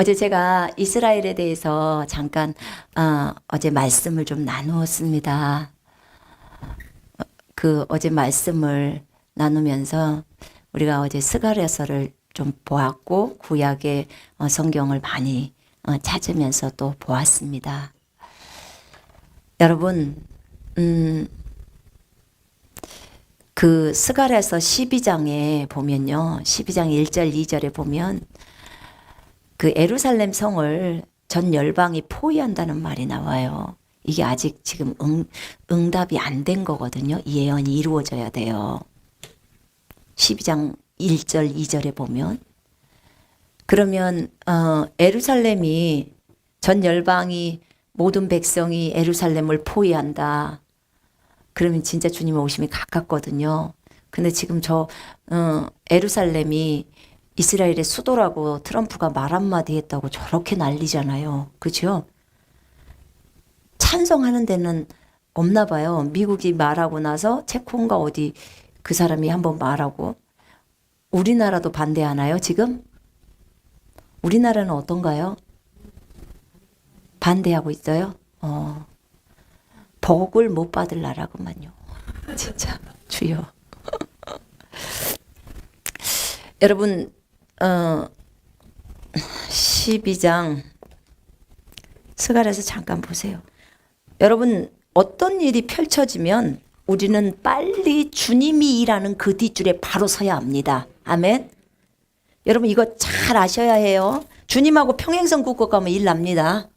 어제 제가 이스라엘에 대해서 잠깐 어제 말씀을 좀 나누었습니다. 어제 말씀을 나누면서 우리가 어제 스가랴서를 좀 보았고 구약의 성경을 많이 찾으면서 또 보았습니다. 여러분, 그 스가랴서 12장에 보면요, 12장 1절 2절에 보면 그 예루살렘 성을 전 열방이 포위한다는 말이 나와요. 이게 아직 지금 응답이 안 된 거거든요. 이 예언이 이루어져야 돼요. 12장 1절 2절에 보면, 그러면 예루살렘이 전 열방이 모든 백성이 예루살렘을 포위한다. 그러면 진짜 주님의 오심이 가깝거든요. 근데 지금 예루살렘이 이스라엘의 수도라고 트럼프가 말 한마디 했다고 저렇게 난리잖아요. 그죠? 찬성하는 데는 없나 봐요. 미국이 말하고 나서 체코인가 어디 그 사람이 한번 말하고. 우리나라도 반대하나요, 지금? 우리나라는 어떤가요? 반대하고 있어요? 복을 못 받을 나라구만요. 진짜 주여. 여러분, 12장 스가랴서 잠깐 보세요. 여러분, 어떤 일이 펼쳐지면 우리는 빨리 주님이 일하는 그 뒷줄에 바로 서야 합니다. 아멘. 여러분, 이거 잘 아셔야 해요. 주님하고 평행선 긋고 가면 일 납니다.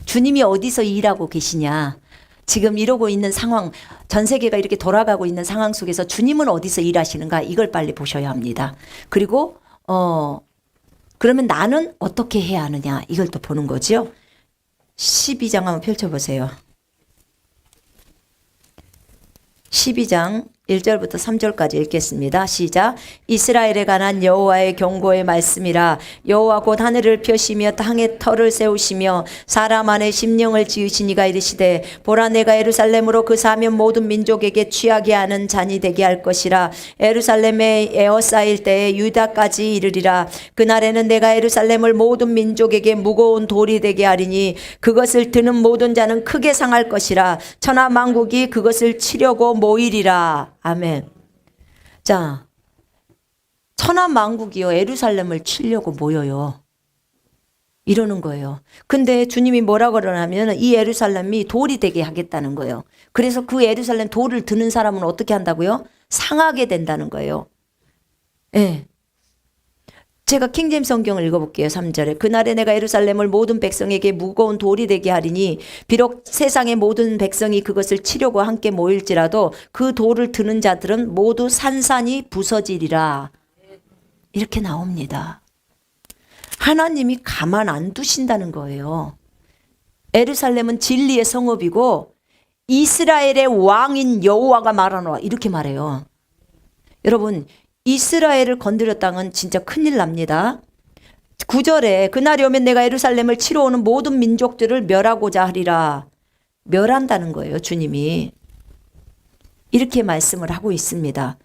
주님이 어디서 일하고 계시냐. 지금 이러고 있는 상황, 전 세계가 이렇게 돌아가고 있는 상황 속에서 주님은 어디서 일하시는가, 이걸 빨리 보셔야 합니다. 그리고 그러면 나는 어떻게 해야 하느냐, 이걸 또 보는 거죠. 12장 한번 펼쳐보세요. 12장 1절부터 3절까지 읽겠습니다. 시작. 이스라엘에 관한 여호와의 경고의 말씀이라. 여호와 곧 하늘을 펴시며 땅에 터를 세우시며 사람 안에 심령을 지으시니가 이르시되, 보라 내가 예루살렘으로 그 사면 모든 민족에게 취하게 하는 잔이 되게 할 것이라. 예루살렘에 에워싸일 때에 유다까지 이르리라. 그날에는 내가 예루살렘을 모든 민족에게 무거운 돌이 되게 하리니 그것을 드는 모든 자는 크게 상할 것이라. 천하 만국이 그것을 치려고 모이리라. 아멘. 자, 천하 만국이요 예루살렘을 치려고 모여요. 이러는 거예요. 근데 주님이 뭐라고 그러냐면 이 예루살렘이 돌이 되게 하겠다는 거예요. 그래서 그 예루살렘 돌을 드는 사람은 어떻게 한다고요? 상하게 된다는 거예요. 예. 제가 킹제임스 성경을 읽어볼게요. 3절에 그날에 내가 예루살렘을 모든 백성에게 무거운 돌이 되게 하리니 비록 세상의 모든 백성이 그것을 치려고 함께 모일지라도 그 돌을 드는 자들은 모두 산산이 부서지리라. 이렇게 나옵니다. 하나님이 가만 안 두신다는 거예요. 예루살렘은 진리의 성읍이고 이스라엘의 왕인 여호와가 말하노라, 이렇게 말해요. 여러분, 이스라엘을 건드렸다는 진짜 큰일 납니다. 9절에 그날이 오면 내가 예루살렘을 치러 오는 모든 민족들을 멸하고자 하리라. 멸한다는 거예요, 주님이. 이렇게 말씀을 하고 있습니다.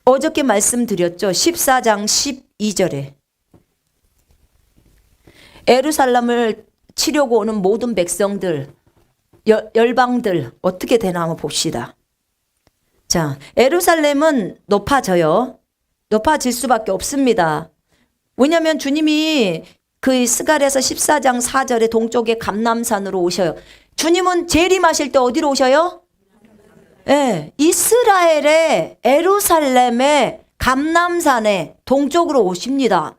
어저께 말씀드렸죠. 14장 12절에 예루살렘을 치려고 오는 모든 백성들, 열방들 어떻게 되나 한번 봅시다. 자, 예루살렘은 높아져요. 높아질 수밖에 없습니다. 왜냐하면 주님이 그 스가랴서 14장 4절에 동쪽의 감람산으로 오셔요. 주님은 재림하실 때 어디로 오셔요? 네, 이스라엘의 예루살렘의 감람산에 동쪽으로 오십니다.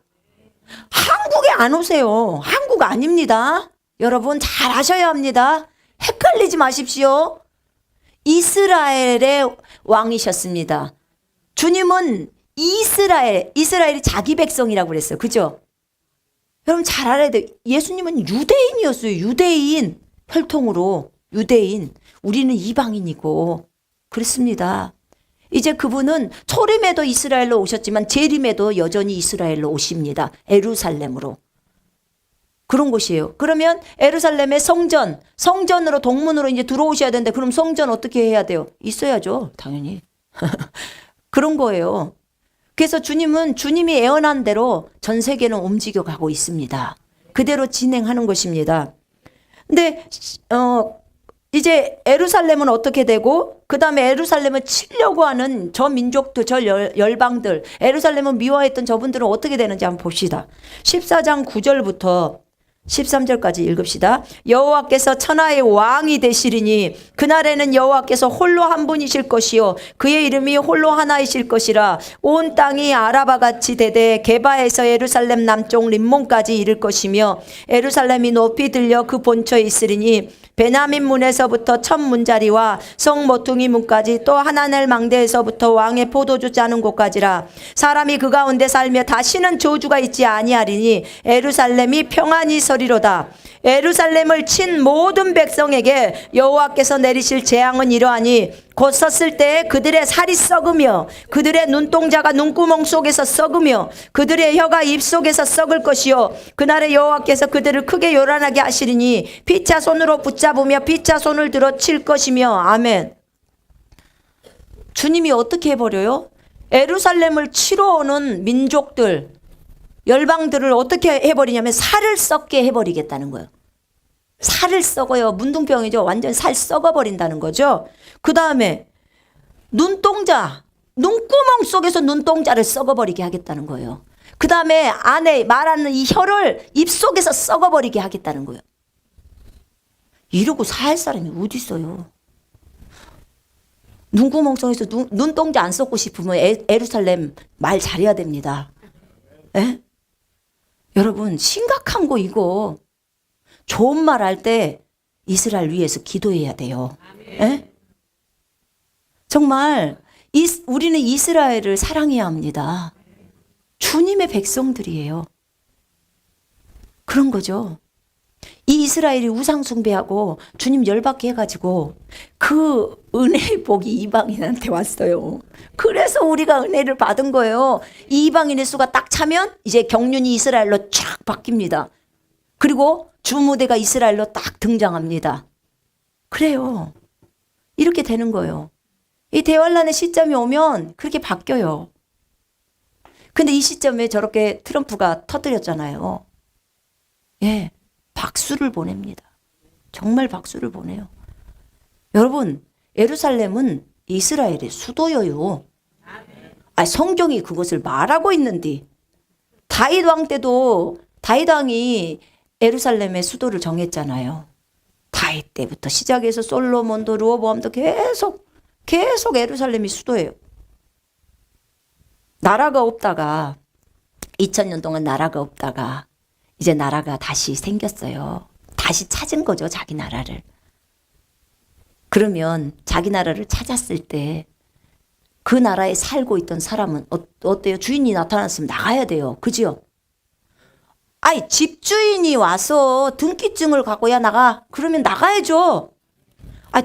한국에 안 오세요. 한국 아닙니다. 여러분 잘 아셔야 합니다. 헷갈리지 마십시오. 이스라엘의 왕이셨습니다. 주님은 이스라엘이 자기 백성이라고 그랬어요. 그죠? 여러분 잘 알아야 돼요. 예수님은 유대인이었어요. 유대인. 혈통으로 유대인. 우리는 이방인이고 그렇습니다. 이제 그분은 초림에도 이스라엘로 오셨지만 재림에도 여전히 이스라엘로 오십니다. 예루살렘으로. 그런 곳이에요. 그러면 예루살렘의 성전으로 동문으로 이제 들어오셔야 되는데 그럼 성전 어떻게 해야 돼요? 있어야죠. 당연히. 그런 거예요. 그래서 주님이 예언한 대로 전 세계는 움직여 가고 있습니다. 그대로 진행하는 것입니다. 근데 이제 예루살렘은 어떻게 되고 그 다음에 예루살렘을 치려고 하는 저 민족들, 저 열방들, 예루살렘을 미워했던 저분들은 어떻게 되는지 한번 봅시다. 14장 9절부터 13절까지 읽읍시다. 여호와께서 천하의 왕이 되시리니 그날에는 여호와께서 홀로 한 분이실 것이요 그의 이름이 홀로 하나이실 것이라. 온 땅이 아라바 같이 되되 게바에서 예루살렘 남쪽 림몬까지 이를 것이며 예루살렘이 높이 들려 그 본처에 있으리니 베냐민 문에서부터 첫 문자리와 성 모퉁이 문까지 또 하나넬 망대에서부터 왕의 포도주 짜는 곳까지라. 사람이 그 가운데 살며 다시는 저주가 있지 아니하리니 예루살렘이 평안히 서리로다. 예루살렘을 친 모든 백성에게 여호와께서 내리실 재앙은 이러하니 곧 섰을 때 그들의 살이 썩으며 그들의 눈동자가 눈구멍 속에서 썩으며 그들의 혀가 입 속에서 썩을 것이요 그날에 여호와께서 그들을 크게 요란하게 하시리니 피차 손으로 붙잡으며 피차 손을 들어 칠 것이며. 아멘. 주님이 어떻게 해버려요? 예루살렘을 치러 오는 민족들, 열방들을 어떻게 해버리냐면 살을 썩게 해버리겠다는 거예요. 살을 썩어요. 문둥병이죠. 완전 살 썩어버린다는 거죠. 그 다음에 눈동자, 눈구멍 속에서 눈동자를 썩어버리게 하겠다는 거예요. 그 다음에 안에 말하는 이 혀를 입속에서 썩어버리게 하겠다는 거예요. 이러고 살 사람이 어디 있어요? 눈구멍 속에서 눈동자 안 썩고 싶으면 예루살렘 말 잘해야 됩니다. 에? 여러분 심각한 거 이거. 좋은 말 할 때 이스라엘 위해서 기도해야 돼요. 에? 정말 우리는 이스라엘을 사랑해야 합니다. 주님의 백성들이에요. 그런 거죠. 이 이스라엘이 우상 숭배하고 주님 열받게 해가지고 그 은혜의 복이 이방인한테 왔어요. 그래서 우리가 은혜를 받은 거예요. 이 이방인의 수가 딱 차면 이제 경륜이 이스라엘로 쫙 바뀝니다. 그리고 주무대가 이스라엘로 딱 등장합니다. 그래요. 이렇게 되는 거예요. 이 대환란의 시점이 오면 그렇게 바뀌어요. 근데 이 시점에 저렇게 트럼프가 터뜨렸잖아요. 예, 박수를 보냅니다. 정말 박수를 보내요. 여러분, 예루살렘은 이스라엘의 수도예요. 성경이 그것을 말하고 있는데 다윗 왕 때도 다윗 왕이 예루살렘의 수도를 정했잖아요. 다윗 때부터 시작해서 솔로몬도 르호보암도 계속 예루살렘이 수도예요. 나라가 없다가 2000년 동안 나라가 없다가 이제 나라가 다시 생겼어요. 다시 찾은 거죠, 자기 나라를. 그러면 자기 나라를 찾았을 때 그 나라에 살고 있던 사람은 어때요? 주인이 나타났으면 나가야 돼요. 그죠? 아이, 집주인이 와서 등기증을 갖고 야 나가. 그러면 나가야죠.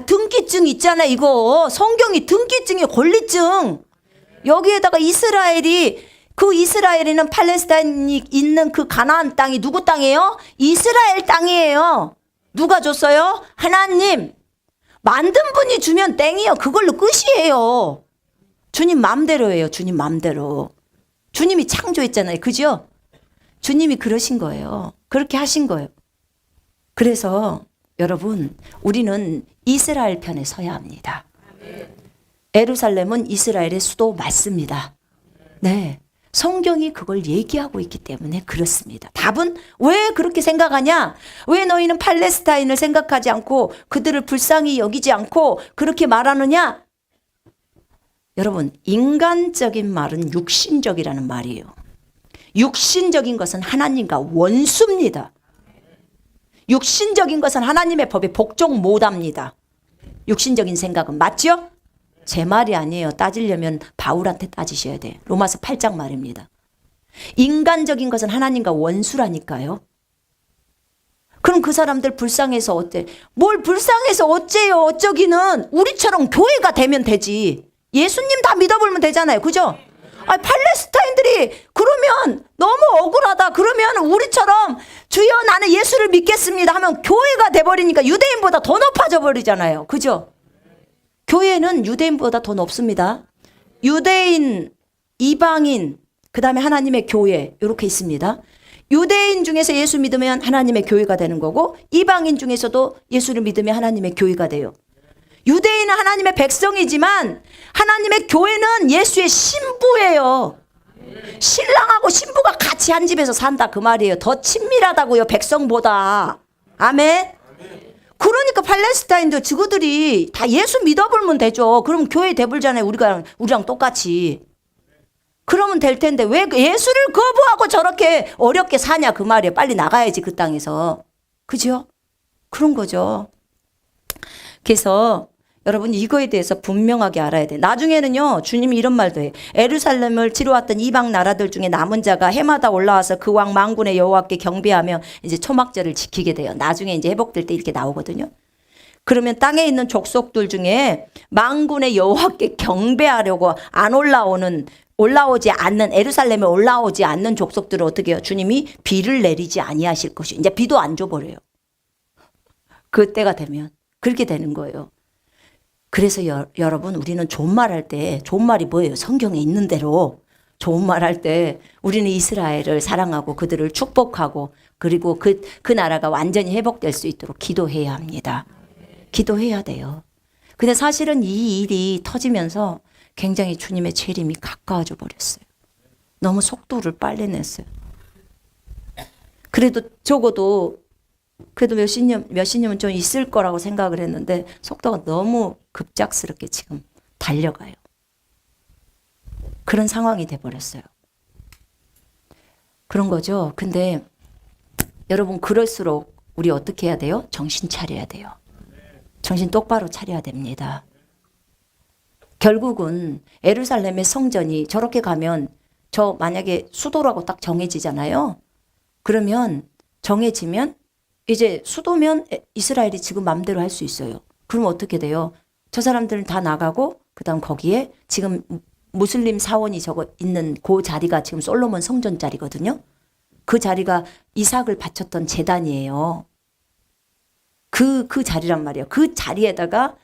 등기증 있잖아 이거. 성경이 등기증이 권리증. 여기에다가 그 이스라엘에는 팔레스타인이 있는 그 가나안 땅이 누구 땅이에요? 이스라엘 땅이에요. 누가 줬어요? 하나님. 만든 분이 주면 땡이요. 그걸로 끝이에요. 주님 맘대로예요. 주님 맘대로. 주님이 창조했잖아요. 그죠? 주님이 그러신 거예요. 그렇게 하신 거예요. 그래서 여러분, 우리는 이스라엘 편에 서야 합니다. 예루살렘은 이스라엘의 수도 맞습니다. 네. 성경이 그걸 얘기하고 있기 때문에 그렇습니다. 답은 왜 그렇게 생각하냐? 왜 너희는 팔레스타인을 생각하지 않고 그들을 불쌍히 여기지 않고 그렇게 말하느냐? 여러분, 인간적인 말은 육신적이라는 말이에요. 육신적인 것은 하나님과 원수입니다. 육신적인 것은 하나님의 법에 복종 못합니다. 육신적인 생각은 맞죠? 제 말이 아니에요. 따지려면 바울한테 따지셔야 돼요. 로마서 8장 말입니다. 인간적인 것은 하나님과 원수라니까요. 그럼 그 사람들 불쌍해서 어때? 뭘 불쌍해서 어째요? 어쩌기는 우리처럼 교회가 되면 되지. 예수님 다 믿어보면 되잖아요. 그죠? 팔레스타인들이 그러면 너무 억울하다. 그러면 우리처럼 주여 나는 예수를 믿겠습니다 하면 교회가 돼버리니까 유대인보다 더 높아져 버리잖아요. 그죠? 교회는 유대인보다 더 높습니다. 유대인, 이방인, 그 다음에 하나님의 교회 이렇게 있습니다. 유대인 중에서 예수 믿으면 하나님의 교회가 되는 거고 이방인 중에서도 예수를 믿으면 하나님의 교회가 돼요. 유대인은 하나님의 백성이지만 하나님의 교회는 예수의 신부예요. 신랑하고 신부가 같이 한 집에서 산다 그 말이에요. 더 친밀하다고요, 백성보다. 아멘. 그러니까 팔레스타인도 저들이 다 예수 믿어보면 되죠. 그럼 교회 돼불잖아요. 우리랑 똑같이. 그러면 될 텐데 왜 예수를 거부하고 저렇게 어렵게 사냐 그 말이에요. 빨리 나가야지 그 땅에서. 그죠? 그런 거죠. 그래서 여러분 이거에 대해서 분명하게 알아야 돼. 나중에는요 주님이 이런 말도 해. 예루살렘을 치러왔던 이방 나라들 중에 남은 자가 해마다 올라와서 그 왕 만군의 여호와께 경배하며 이제 초막절을 지키게 돼요. 나중에 이제 회복될 때 이렇게 나오거든요. 그러면 땅에 있는 족속들 중에 만군의 여호와께 경배하려고 안 올라오지 않는 예루살렘에 올라오지 않는 족속들은 어떻게 해요? 주님이 비를 내리지 아니하실 것이. 이제 비도 안 줘버려요. 그때가 되면 그렇게 되는 거예요. 그래서 여러분 우리는 좋은 말 할 때 좋은 말이 뭐예요? 성경에 있는 대로 좋은 말 할 때 우리는 이스라엘을 사랑하고 그들을 축복하고 그리고 그 나라가 완전히 회복될 수 있도록 기도해야 합니다. 기도해야 돼요. 근데 사실은 이 일이 터지면서 굉장히 주님의 재림이 가까워져 버렸어요. 너무 속도를 빨리 냈어요. 그래도 적어도 그래도 몇십 년은 좀 있을 거라고 생각을 했는데 속도가 너무 급작스럽게 지금 달려가요. 그런 상황이 돼버렸어요. 그런 거죠. 근데 여러분 그럴수록 우리 어떻게 해야 돼요? 정신 차려야 돼요. 정신 똑바로 차려야 됩니다. 결국은 예루살렘의 성전이 저렇게 가면 저 만약에 수도라고 딱 정해지잖아요. 그러면 정해지면 이제 수도면 이스라엘이 지금 마음대로 할 수 있어요. 그럼 어떻게 돼요? 저 사람들은 다 나가고 그다음 거기에 지금 무슬림 사원이 저거 있는 그 자리가 지금 솔로몬 성전 자리거든요. 그 자리가 이삭을 바쳤던 제단이에요. 그 자리란 말이에요. 그 자리에다가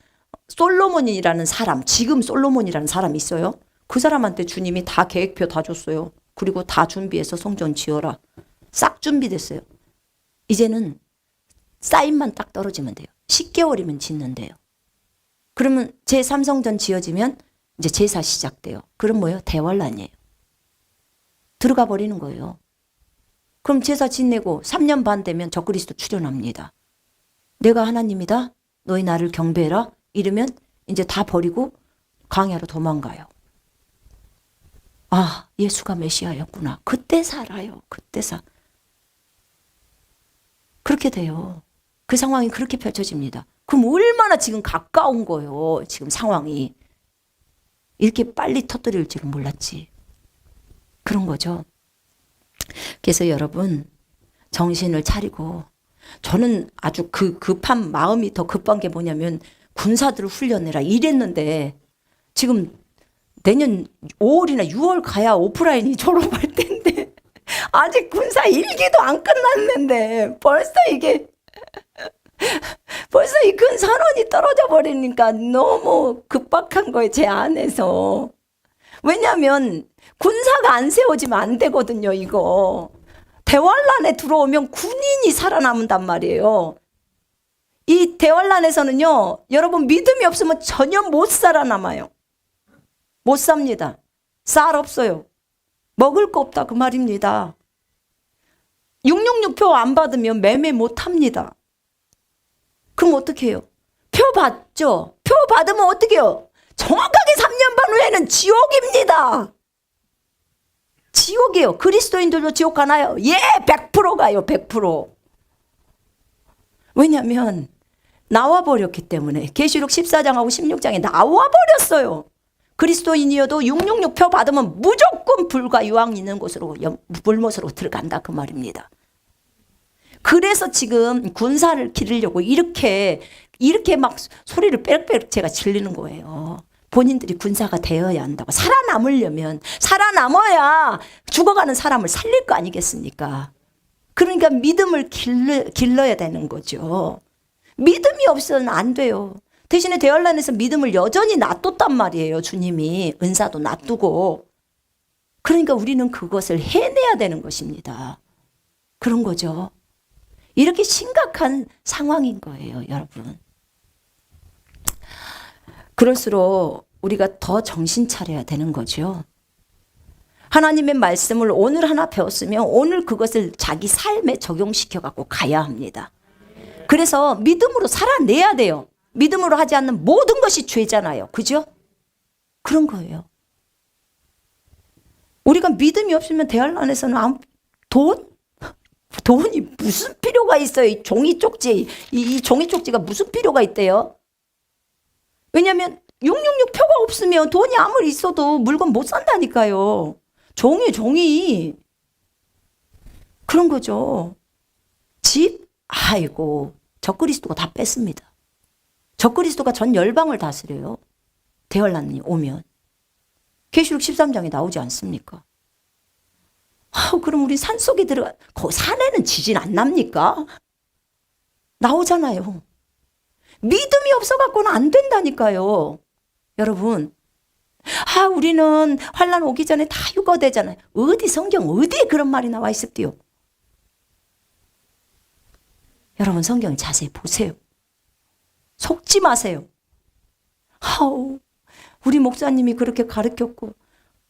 솔로몬이라는 사람, 지금 솔로몬이라는 사람이 있어요. 그 사람한테 주님이 다 계획표 다 줬어요. 그리고 다 준비해서 성전 지어라. 싹 준비됐어요. 이제는 사인만 딱 떨어지면 돼요. 10개월이면 짓는데요. 그러면 제3성전 지어지면 이제 제사 시작돼요. 그럼 뭐예요? 대환란이에요. 들어가 버리는 거예요. 그럼 제사 지내고 3년 반 되면 적그리스도 출현합니다. 내가 하나님이다. 너희 나를 경배해라. 이러면 이제 다 버리고 광야로 도망가요. 아, 예수가 메시아였구나. 그때 살아요. 그때 그렇게 돼요. 그 상황이 그렇게 펼쳐집니다. 그럼 얼마나 지금 가까운 거예요. 지금 상황이. 이렇게 빨리 터뜨릴 줄은 몰랐지. 그런 거죠. 그래서 여러분 정신을 차리고 저는 아주 급한 마음이 더 급한 게 뭐냐면 군사들을 훈련해라 이랬는데 지금 내년 5월이나 6월 가야 오프라인이 졸업할 텐데 아직 군사 일기도 안 끝났는데 벌써 이 큰 선언이 떨어져 버리니까 너무 급박한 거예요. 제 안에서. 왜냐하면 군사가 안 세워지면 안 되거든요. 이거. 대환란에 들어오면 군인이 살아남는단 말이에요. 이 대환란에서는요. 여러분 믿음이 없으면 전혀 못 살아남아요. 못 삽니다. 쌀 없어요. 먹을 거 없다 그 말입니다. 666표 안 받으면 매매 못 합니다. 그럼 어떻게 해요? 표 받죠? 표 받으면 어떻게 해요? 정확하게 3년 반 후에는 지옥입니다. 지옥이에요. 그리스도인들도 지옥 가나요? 예, 100% 가요. 100%. 왜냐하면 나와버렸기 때문에. 계시록 14장하고 16장에 나와버렸어요. 그리스도인이어도 666표 받으면 무조건 불과 유황 있는 곳으로 불못으로 들어간다 그 말입니다. 그래서 지금 군사를 기르려고 이렇게 막 소리를 빼륵빼륵 제가 질리는 거예요. 본인들이 군사가 되어야 한다고. 살아남으려면 살아남아야 죽어가는 사람을 살릴 거 아니겠습니까? 그러니까 믿음을 길러야 되는 거죠. 믿음이 없으면 안 돼요. 대신에 대환란에서 믿음을 여전히 놔뒀단 말이에요. 주님이 은사도 놔두고. 그러니까 우리는 그것을 해내야 되는 것입니다. 그런 거죠. 이렇게 심각한 상황인 거예요, 여러분. 그럴수록 우리가 더 정신 차려야 되는 거죠. 하나님의 말씀을 오늘 하나 배웠으면 오늘 그것을 자기 삶에 적용시켜 갖고 가야 합니다. 그래서 믿음으로 살아내야 돼요. 믿음으로 하지 않는 모든 것이 죄잖아요. 그죠? 그런 거예요. 우리가 믿음이 없으면 대할 안에서는 돈이 무슨 필요가 있어요? 이 종이 쪽지, 이 종이 쪽지가 무슨 필요가 있대요? 왜냐하면 666 표가 없으면 돈이 아무리 있어도 물건 못 산다니까요. 종이 그런 거죠. 집, 아이고 적그리스도가 다 뺐습니다. 적그리스도가 전 열방을 다스려요. 대환란이 오면 계시록 13장에 나오지 않습니까? 그럼 우리 산속에 들어가, 산에는 지진 안 납니까? 나오잖아요. 믿음이 없어갖고는 안 된다니까요. 여러분, 우리는 환란 오기 전에 다 휴거되잖아요. 어디 성경 어디에 그런 말이 나와 있습디요? 여러분 성경 자세히 보세요. 속지 마세요. 우리 목사님이 그렇게 가르쳤고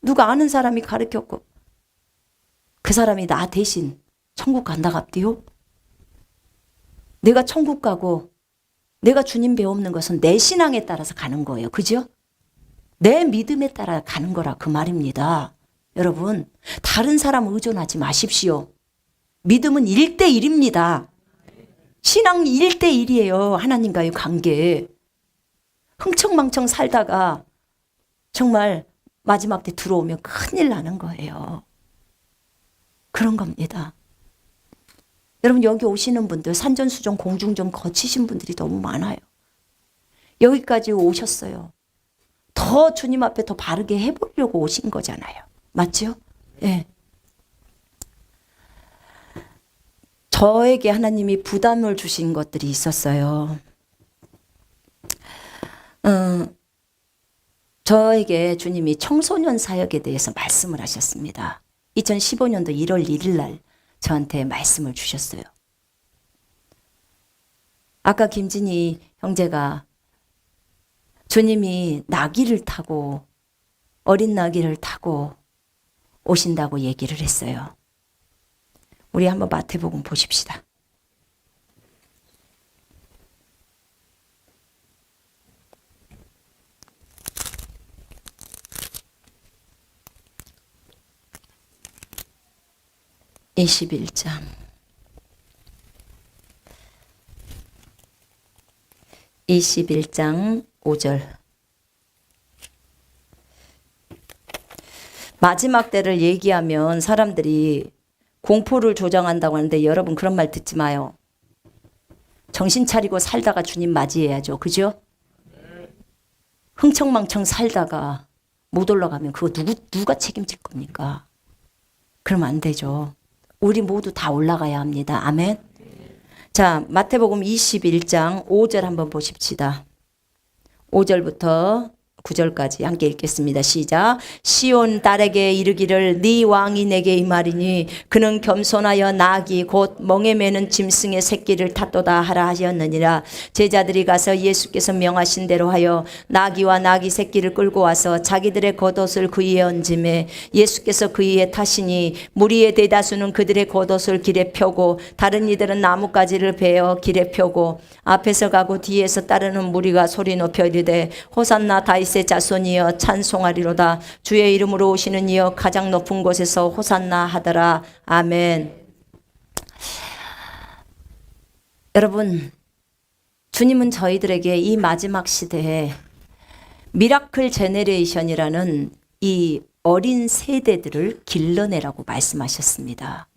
누가 아는 사람이 가르쳤고 그 사람이 나 대신 천국 간다 갑디요? 내가 천국 가고 내가 주님 배우는 것은 내 신앙에 따라서 가는 거예요. 그죠? 내 믿음에 따라 가는 거라 그 말입니다. 여러분, 다른 사람 의존하지 마십시오. 믿음은 1대1입니다. 신앙 1대1이에요. 하나님과의 관계. 흥청망청 살다가 정말 마지막 때 들어오면 큰일 나는 거예요. 그런 겁니다. 여러분 여기 오시는 분들 산전수전 공중전 거치신 분들이 너무 많아요. 여기까지 오셨어요. 더 주님 앞에 더 바르게 해보려고 오신 거잖아요. 맞죠? 예. 저에게 하나님이 부담을 주신 것들이 있었어요. 저에게 주님이 청소년 사역에 대해서 말씀을 하셨습니다. 2015년도 1월 1일 날 저한테 말씀을 주셨어요. 아까 김진희 형제가 주님이 나귀를 타고 어린 나귀를 타고 오신다고 얘기를 했어요. 우리 한번 마태복음 보십시다. (21장) 5절. 마지막 때를 얘기하면 사람들이 공포를 조장한다고 하는데 여러분 그런 말 듣지 마요. 정신 차리고 살다가 주님 맞이해야죠. 그죠? 흥청망청 살다가 못 올라가면 그거 누가 책임질 겁니까? 그러면 안 되죠. 우리 모두 다 올라가야 합니다. 아멘. 자, 마태복음 21장 5절 한번 보십시다. 5절부터 9절까지 함께 읽겠습니다. 시작. 시온 딸에게 이르기를 네 왕이 내게 임하리니 그는 겸손하여 나귀 곧 멍에 매는 짐승의 새끼를 탔도다 하라 하셨느니라. 제자들이 가서 예수께서 명하신 대로 하여 나귀와 나귀 새끼를 끌고 와서 자기들의 겉옷을 그 위에 얹음에 예수께서 그 위에 타시니 무리의 대다수는 그들의 겉옷을 길에 펴고 다른 이들은 나뭇가지를 베어 길에 펴고 앞에서 가고 뒤에서 따르는 무리가 소리 높여 이르되 호산나 다윗의 자손이여 찬송하리로다. 주의 이름으로 오시는 이여 가장 높은 곳에서 호산나 하더라. 아멘. 여러분, 주님은 저희들에게 이 마지막 시대에 미라클 제네레이션이라는 이 어린 세대들을 길러내라고 말씀하셨습니다.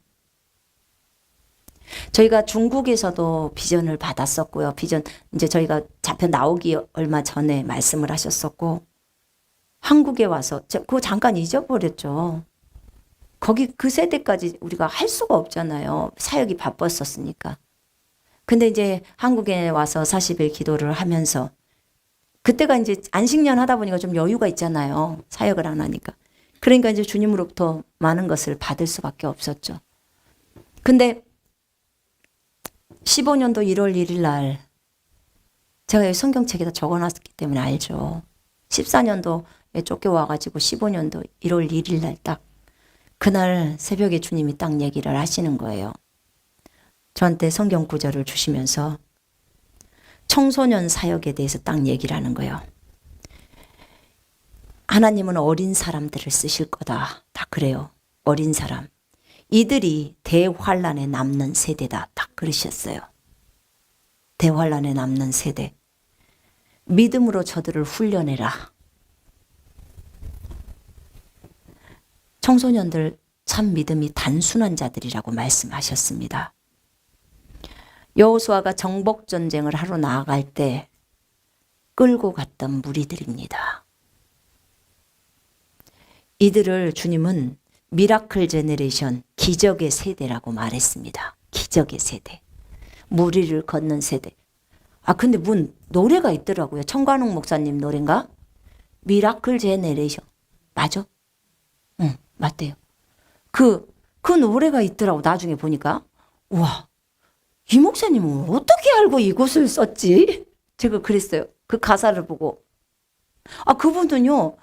저희가 중국에서도 비전을 받았었고요. 비전 이제 저희가 잡혀 나오기 얼마 전에 말씀을 하셨었고 한국에 와서 그거 잠깐 잊어버렸죠. 거기 그 세대까지 우리가 할 수가 없잖아요. 사역이 바빴었으니까. 근데 이제 한국에 와서 40일 기도를 하면서 그때가 이제 안식년 하다 보니까 좀 여유가 있잖아요. 사역을 안 하니까. 그러니까 이제 주님으로부터 많은 것을 받을 수밖에 없었죠. 근데 15년도 1월 1일 날 제가 여기 성경책에다 적어놨기 때문에 알죠. 14년도에 쫓겨와가지고 15년도 1월 1일 날 딱 그날 새벽에 주님이 딱 얘기를 하시는 거예요. 저한테 성경 구절을 주시면서 청소년 사역에 대해서 딱 얘기를 하는 거예요. 하나님은 어린 사람들을 쓰실 거다. 다 그래요. 어린 사람. 이들이 대환란에 남는 세대다. 딱 그러셨어요. 대환란에 남는 세대. 믿음으로 저들을 훈련해라. 청소년들 참 믿음이 단순한 자들이라고 말씀하셨습니다. 여호수아가 정복 전쟁을 하러 나아갈 때 끌고 갔던 무리들입니다. 이들을 주님은 미라클 제너레이션, 기적의 세대라고 말했습니다. 기적의 세대. 무리를 걷는 세대. 근데 노래가 있더라고요. 청관웅 목사님 노래인가? 미라클 제너레이션. 맞아? 응, 맞대요. 그 노래가 있더라고. 나중에 보니까. 우와, 이 목사님은 어떻게 알고 이것을 썼지? 제가 그랬어요. 그 가사를 보고. 그분은요,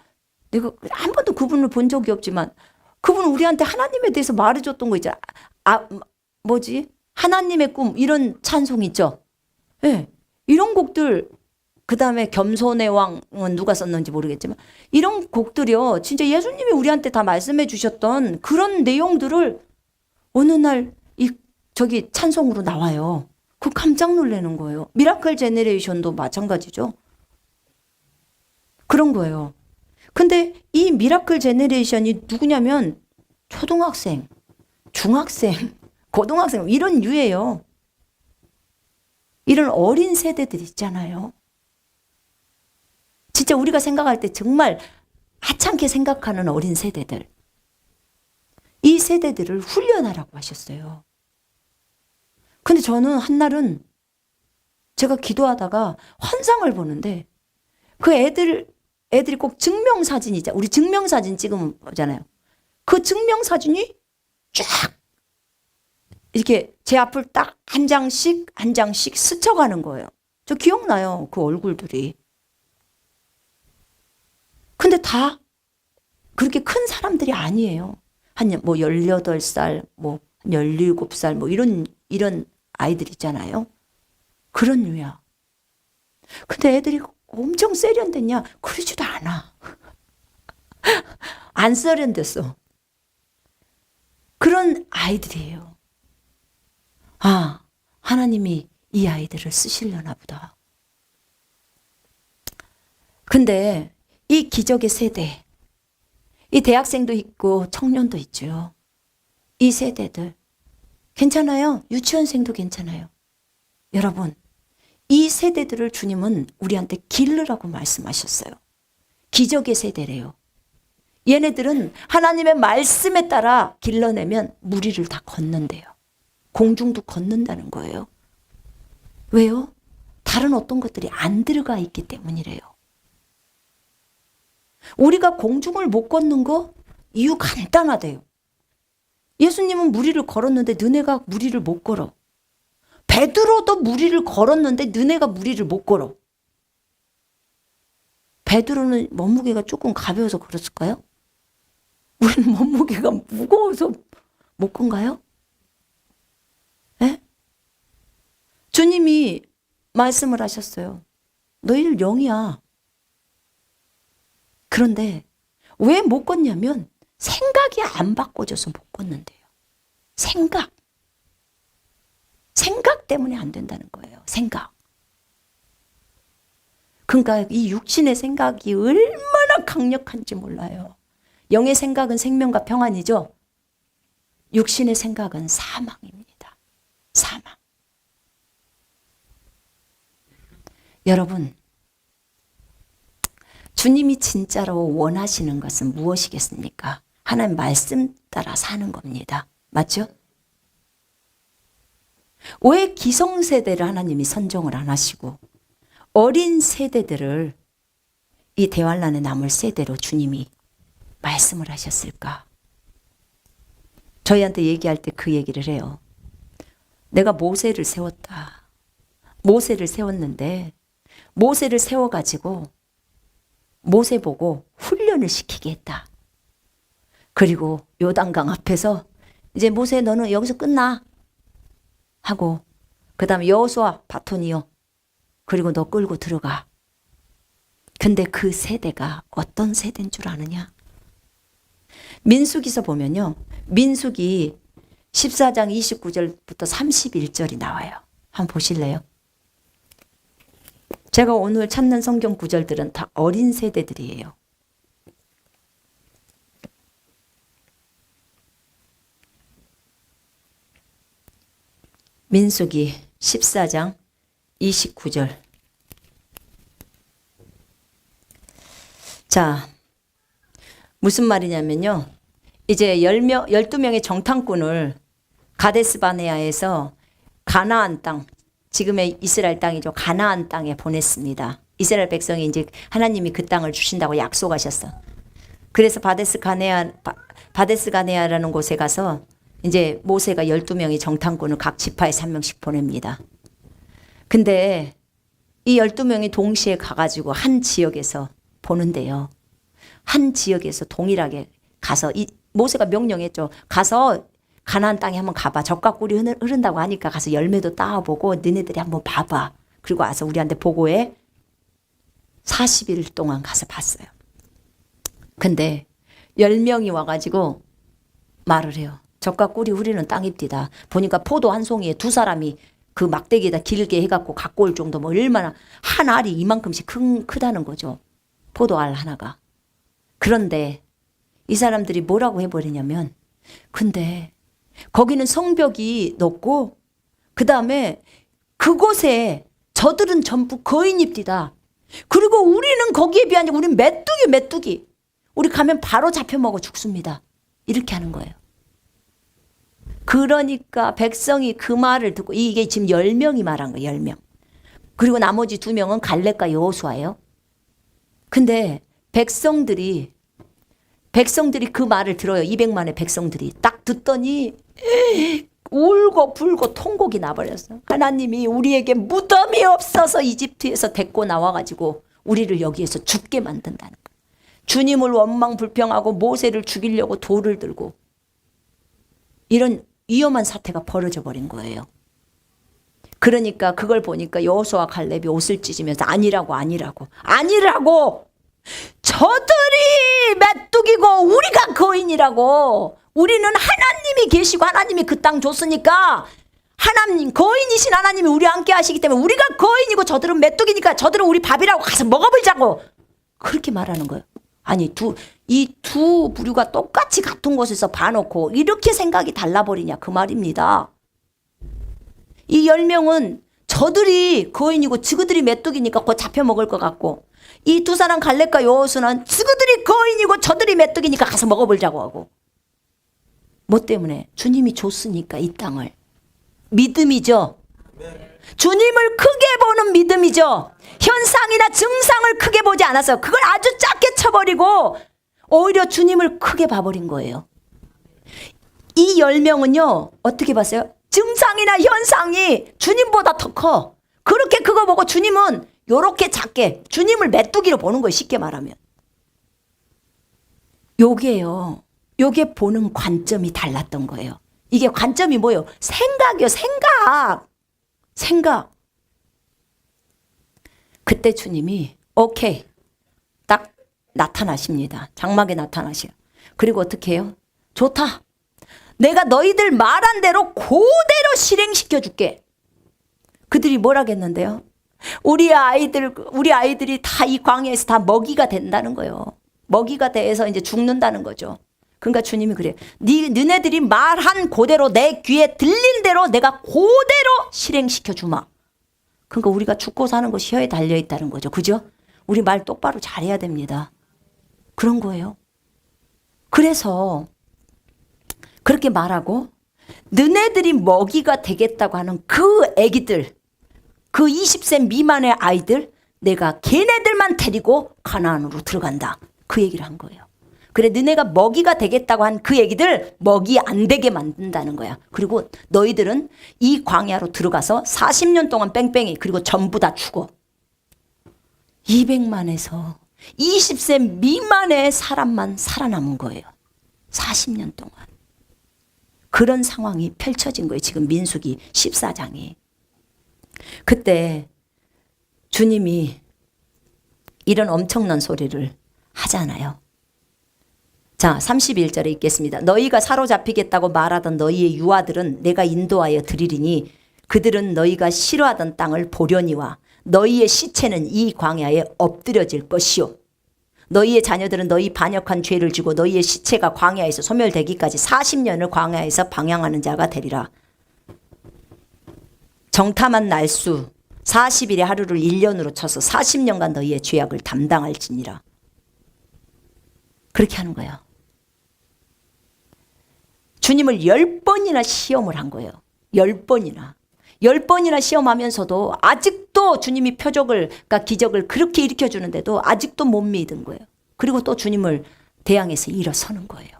내가 한 번도 그분을 본 적이 없지만, 그분은 우리한테 하나님에 대해서 말해줬던 거 있잖아. 뭐지? 하나님의 꿈, 이런 찬송 있죠? 예. 네, 이런 곡들, 그 다음에 겸손의 왕은 누가 썼는지 모르겠지만, 이런 곡들이요, 진짜 예수님이 우리한테 다 말씀해 주셨던 그런 내용들을 어느 날, 저기 찬송으로 나와요. 그 깜짝 놀라는 거예요. 미라클 제너레이션도 마찬가지죠. 그런 거예요. 근데 이 미라클 제너레이션이 누구냐면 초등학생, 중학생, 고등학생 이런 유예요. 이런 어린 세대들 있잖아요. 진짜 우리가 생각할 때 정말 하찮게 생각하는 어린 세대들. 이 세대들을 훈련하라고 하셨어요. 근데 저는 한날은 제가 기도하다가 환상을 보는데 그 애들이 꼭 증명사진이 있잖아요. 우리 증명사진 찍으면 보잖아요. 그 증명사진이 쫙 이렇게 제 앞을 딱 한 장씩 한 장씩 스쳐가는 거예요. 저 기억나요. 그 얼굴들이. 근데 다 그렇게 큰 사람들이 아니에요. 한 18살, 17살 이런 아이들 있잖아요. 그런 류야. 근데 애들이 엄청 세련됐냐? 그러지도 않아. 안 세련됐어. 그런 아이들이에요. 하나님이 이 아이들을 쓰시려나 보다. 근데 이 기적의 세대, 이 대학생도 있고 청년도 있죠. 이 세대들 괜찮아요. 유치원생도 괜찮아요. 여러분, 이 세대들을 주님은 우리한테 기르라고 말씀하셨어요. 기적의 세대래요. 얘네들은 하나님의 말씀에 따라 길러내면 무리를 다 걷는데요. 공중도 걷는다는 거예요. 왜요? 다른 어떤 것들이 안 들어가 있기 때문이래요. 우리가 공중을 못 걷는 거 이유 간단하대요. 예수님은 무리를 걸었는데 너네가 무리를 못 걸어. 베드로도 무리를 걸었는데 너네가 무리를 못 걸어. 베드로는 몸무게가 조금 가벼워서 그랬을까요? 우리는 몸무게가 무거워서 못 건가요? 네? 주님이 말씀을 하셨어요. 너희들 영이야. 그런데 왜 못 걷냐면 생각이 안 바꿔져서 못 걷는데요. 생각 때문에 안 된다는 거예요. 생각. 그러니까 이 육신의 생각이 얼마나 강력한지 몰라요. 영의 생각은 생명과 평안이죠. 육신의 생각은 사망입니다. 사망. 여러분, 주님이 진짜로 원하시는 것은 무엇이겠습니까? 하나님 말씀 따라 사는 겁니다. 맞죠? 왜 기성세대를 하나님이 선정을 안 하시고 어린 세대들을 이 대환란에 남을 세대로 주님이 말씀을 하셨을까? 저희한테 얘기할 때 그 얘기를 해요. 내가 모세를 세웠다. 모세를 세웠는데 모세를 세워가지고 모세 보고 훈련을 시키게 했다. 그리고 요단강 앞에서 이제 모세 너는 여기서 끝나 하고 그 다음에 여호수아 바톤이요. 그리고 너 끌고 들어가. 근데 그 세대가 어떤 세대인 줄 아느냐? 민수기서 보면요. 민수기 14장 29절부터 31절이 나와요. 한번 보실래요? 제가 오늘 찾는 성경 구절들은 다 어린 세대들이에요. 민수기 14장 29절. 자, 무슨 말이냐면요. 이제 12명의 정탐꾼을 가데스바네아에서 가나안 땅, 지금의 이스라엘 땅이죠. 가나안 땅에 보냈습니다. 이스라엘 백성이 이제 하나님이 그 땅을 주신다고 약속하셨어. 그래서 바데스가네아라는 곳에 가서 이제 모세가 12명의 정탐꾼을 각 지파에서 한 명씩 보냅니다. 근데 이 12명이 동시에 가가지고 한 지역에서 보는데요. 한 지역에서 동일하게 가서 모세가 명령했죠. 가서 가나안 땅에 한번 가봐. 젖과 꿀이 흐른다고 하니까 가서 열매도 따와보고 너네들이 한번 봐봐. 그리고 와서 우리한테 보고해. 40일 동안 가서 봤어요. 근데 10명이 와가지고 말을 해요. 젖과 꿀이 흐르는 땅입디다. 보니까 포도 한 송이에 두 사람이 그 막대기에다 길게 해갖고 갖고 올 정도 뭐 얼마나 한 알이 이만큼씩 크다는 거죠. 포도알 하나가. 그런데 이 사람들이 뭐라고 해버리냐면 근데 거기는 성벽이 높고 그 다음에 그곳에 저들은 전부 거인입디다. 그리고 우리는 거기에 비하면 우리는 메뚜기. 우리 가면 바로 잡혀먹어 죽습니다. 이렇게 하는 거예요. 그러니까 백성이 그 말을 듣고 이게 지금 10명이 말한 거예요. 10명. 그리고 나머지 2명은 갈렙과 여호수아예요. 근데 백성들이 그 말을 들어요. 200만의 백성들이 딱 듣더니 울고 불고 통곡이 나버렸어. 하나님이 우리에게 무덤이 없어서 이집트에서 데리고 나와가지고 우리를 여기에서 죽게 만든다는 거예요. 주님을 원망불평하고 모세를 죽이려고 돌을 들고 이런 위험한 사태가 벌어져 버린 거예요. 그러니까 그걸 보니까 여호수아와 갈렙이 옷을 찢으면서 아니라고 저들이 메뚜기고 우리가 거인이라고. 우리는 하나님이 계시고 하나님이 그 땅 줬으니까 하나님 거인이신 하나님이 우리와 함께 하시기 때문에 우리가 거인이고 저들은 메뚜기니까 저들은 우리 밥이라고 가서 먹어보자고 그렇게 말하는 거예요. 아니 이 두 부류가 똑같이 같은 곳에서 봐놓고 이렇게 생각이 달라버리냐 그 말입니다. 이 10명은 저들이 거인이고 저들이 메뚜기니까 곧 잡혀 먹을 것 같고 이 두 사람 갈렙과 여호수아는 저들이 거인이고 저들이 메뚜기니까 가서 먹어보자고 하고 뭐 때문에? 주님이 줬으니까 이 땅을. 믿음이죠. 주님을 크게 보는 믿음이죠. 현상이나 증상을 크게 보지 않았어요. 그걸 아주 작게 쳐버리고 오히려 주님을 크게 봐버린 거예요. 이 10명은요. 어떻게 봤어요? 증상이나 현상이 주님보다 더 커. 그렇게 그거 보고 주님은 요렇게 작게 주님을 메뚜기로 보는 거예요. 쉽게 말하면. 요게 보는 관점이 달랐던 거예요. 이게 관점이 뭐예요? 생각이요. 생각. 그때 주님이 오케이 딱 나타나십니다. 장막에 나타나셔요. 그리고 어떻게 해요? 좋다. 내가 너희들 말한 대로 그대로 실행시켜 줄게. 그들이 뭐라겠는데요? 우리 아이들이 다 이 광야에서 다 먹이가 된다는 거예요. 먹이가 돼서 이제 죽는다는 거죠. 그러니까 주님이 그래요. 너네들이 말한 그대로 내 귀에 들린 대로 내가 그대로 실행시켜 주마. 그러니까 우리가 죽고 사는 것이 혀에 달려 있다는 거죠. 그죠? 우리 말 똑바로 잘해야 됩니다. 그런 거예요. 그래서 그렇게 말하고 너네들이 먹이가 되겠다고 하는 그 애기들, 그 20세 미만의 아이들 내가 걔네들만 데리고 가나안으로 들어간다. 그 얘기를 한 거예요. 그래 너네가 먹이가 되겠다고 한 그 얘기들 먹이 안 되게 만든다는 거야. 그리고 너희들은 이 광야로 들어가서 40년 동안 뺑뺑이 그리고 전부 다 죽어. 200만에서 20세 미만의 사람만 살아남은 거예요. 40년 동안. 그런 상황이 펼쳐진 거예요. 지금 민수기 14장이. 그때 주님이 이런 엄청난 소리를 하잖아요. 자, 31절에 읽겠습니다. 너희가 사로잡히겠다고 말하던 너희의 유아들은 내가 인도하여 드리리니 그들은 너희가 싫어하던 땅을 보려니와 너희의 시체는 이 광야에 엎드려질 것이요. 너희의 자녀들은 너희 반역한 죄를 지고 너희의 시체가 광야에서 소멸되기까지 40년을 광야에서 방향하는 자가 되리라. 정탐한 날수 40일의 하루를 1년으로 쳐서 40년간 너희의 죄악을 담당할지니라. 그렇게 하는 거예요. 주님을 10번이나 시험을 한 거예요. 10번이나. 10번이나 시험하면서도 아직도 주님이 표적을, 그러니까 기적을 그렇게 일으켜주는데도 아직도 못 믿은 거예요. 그리고 또 주님을 대항해서 일어서는 거예요.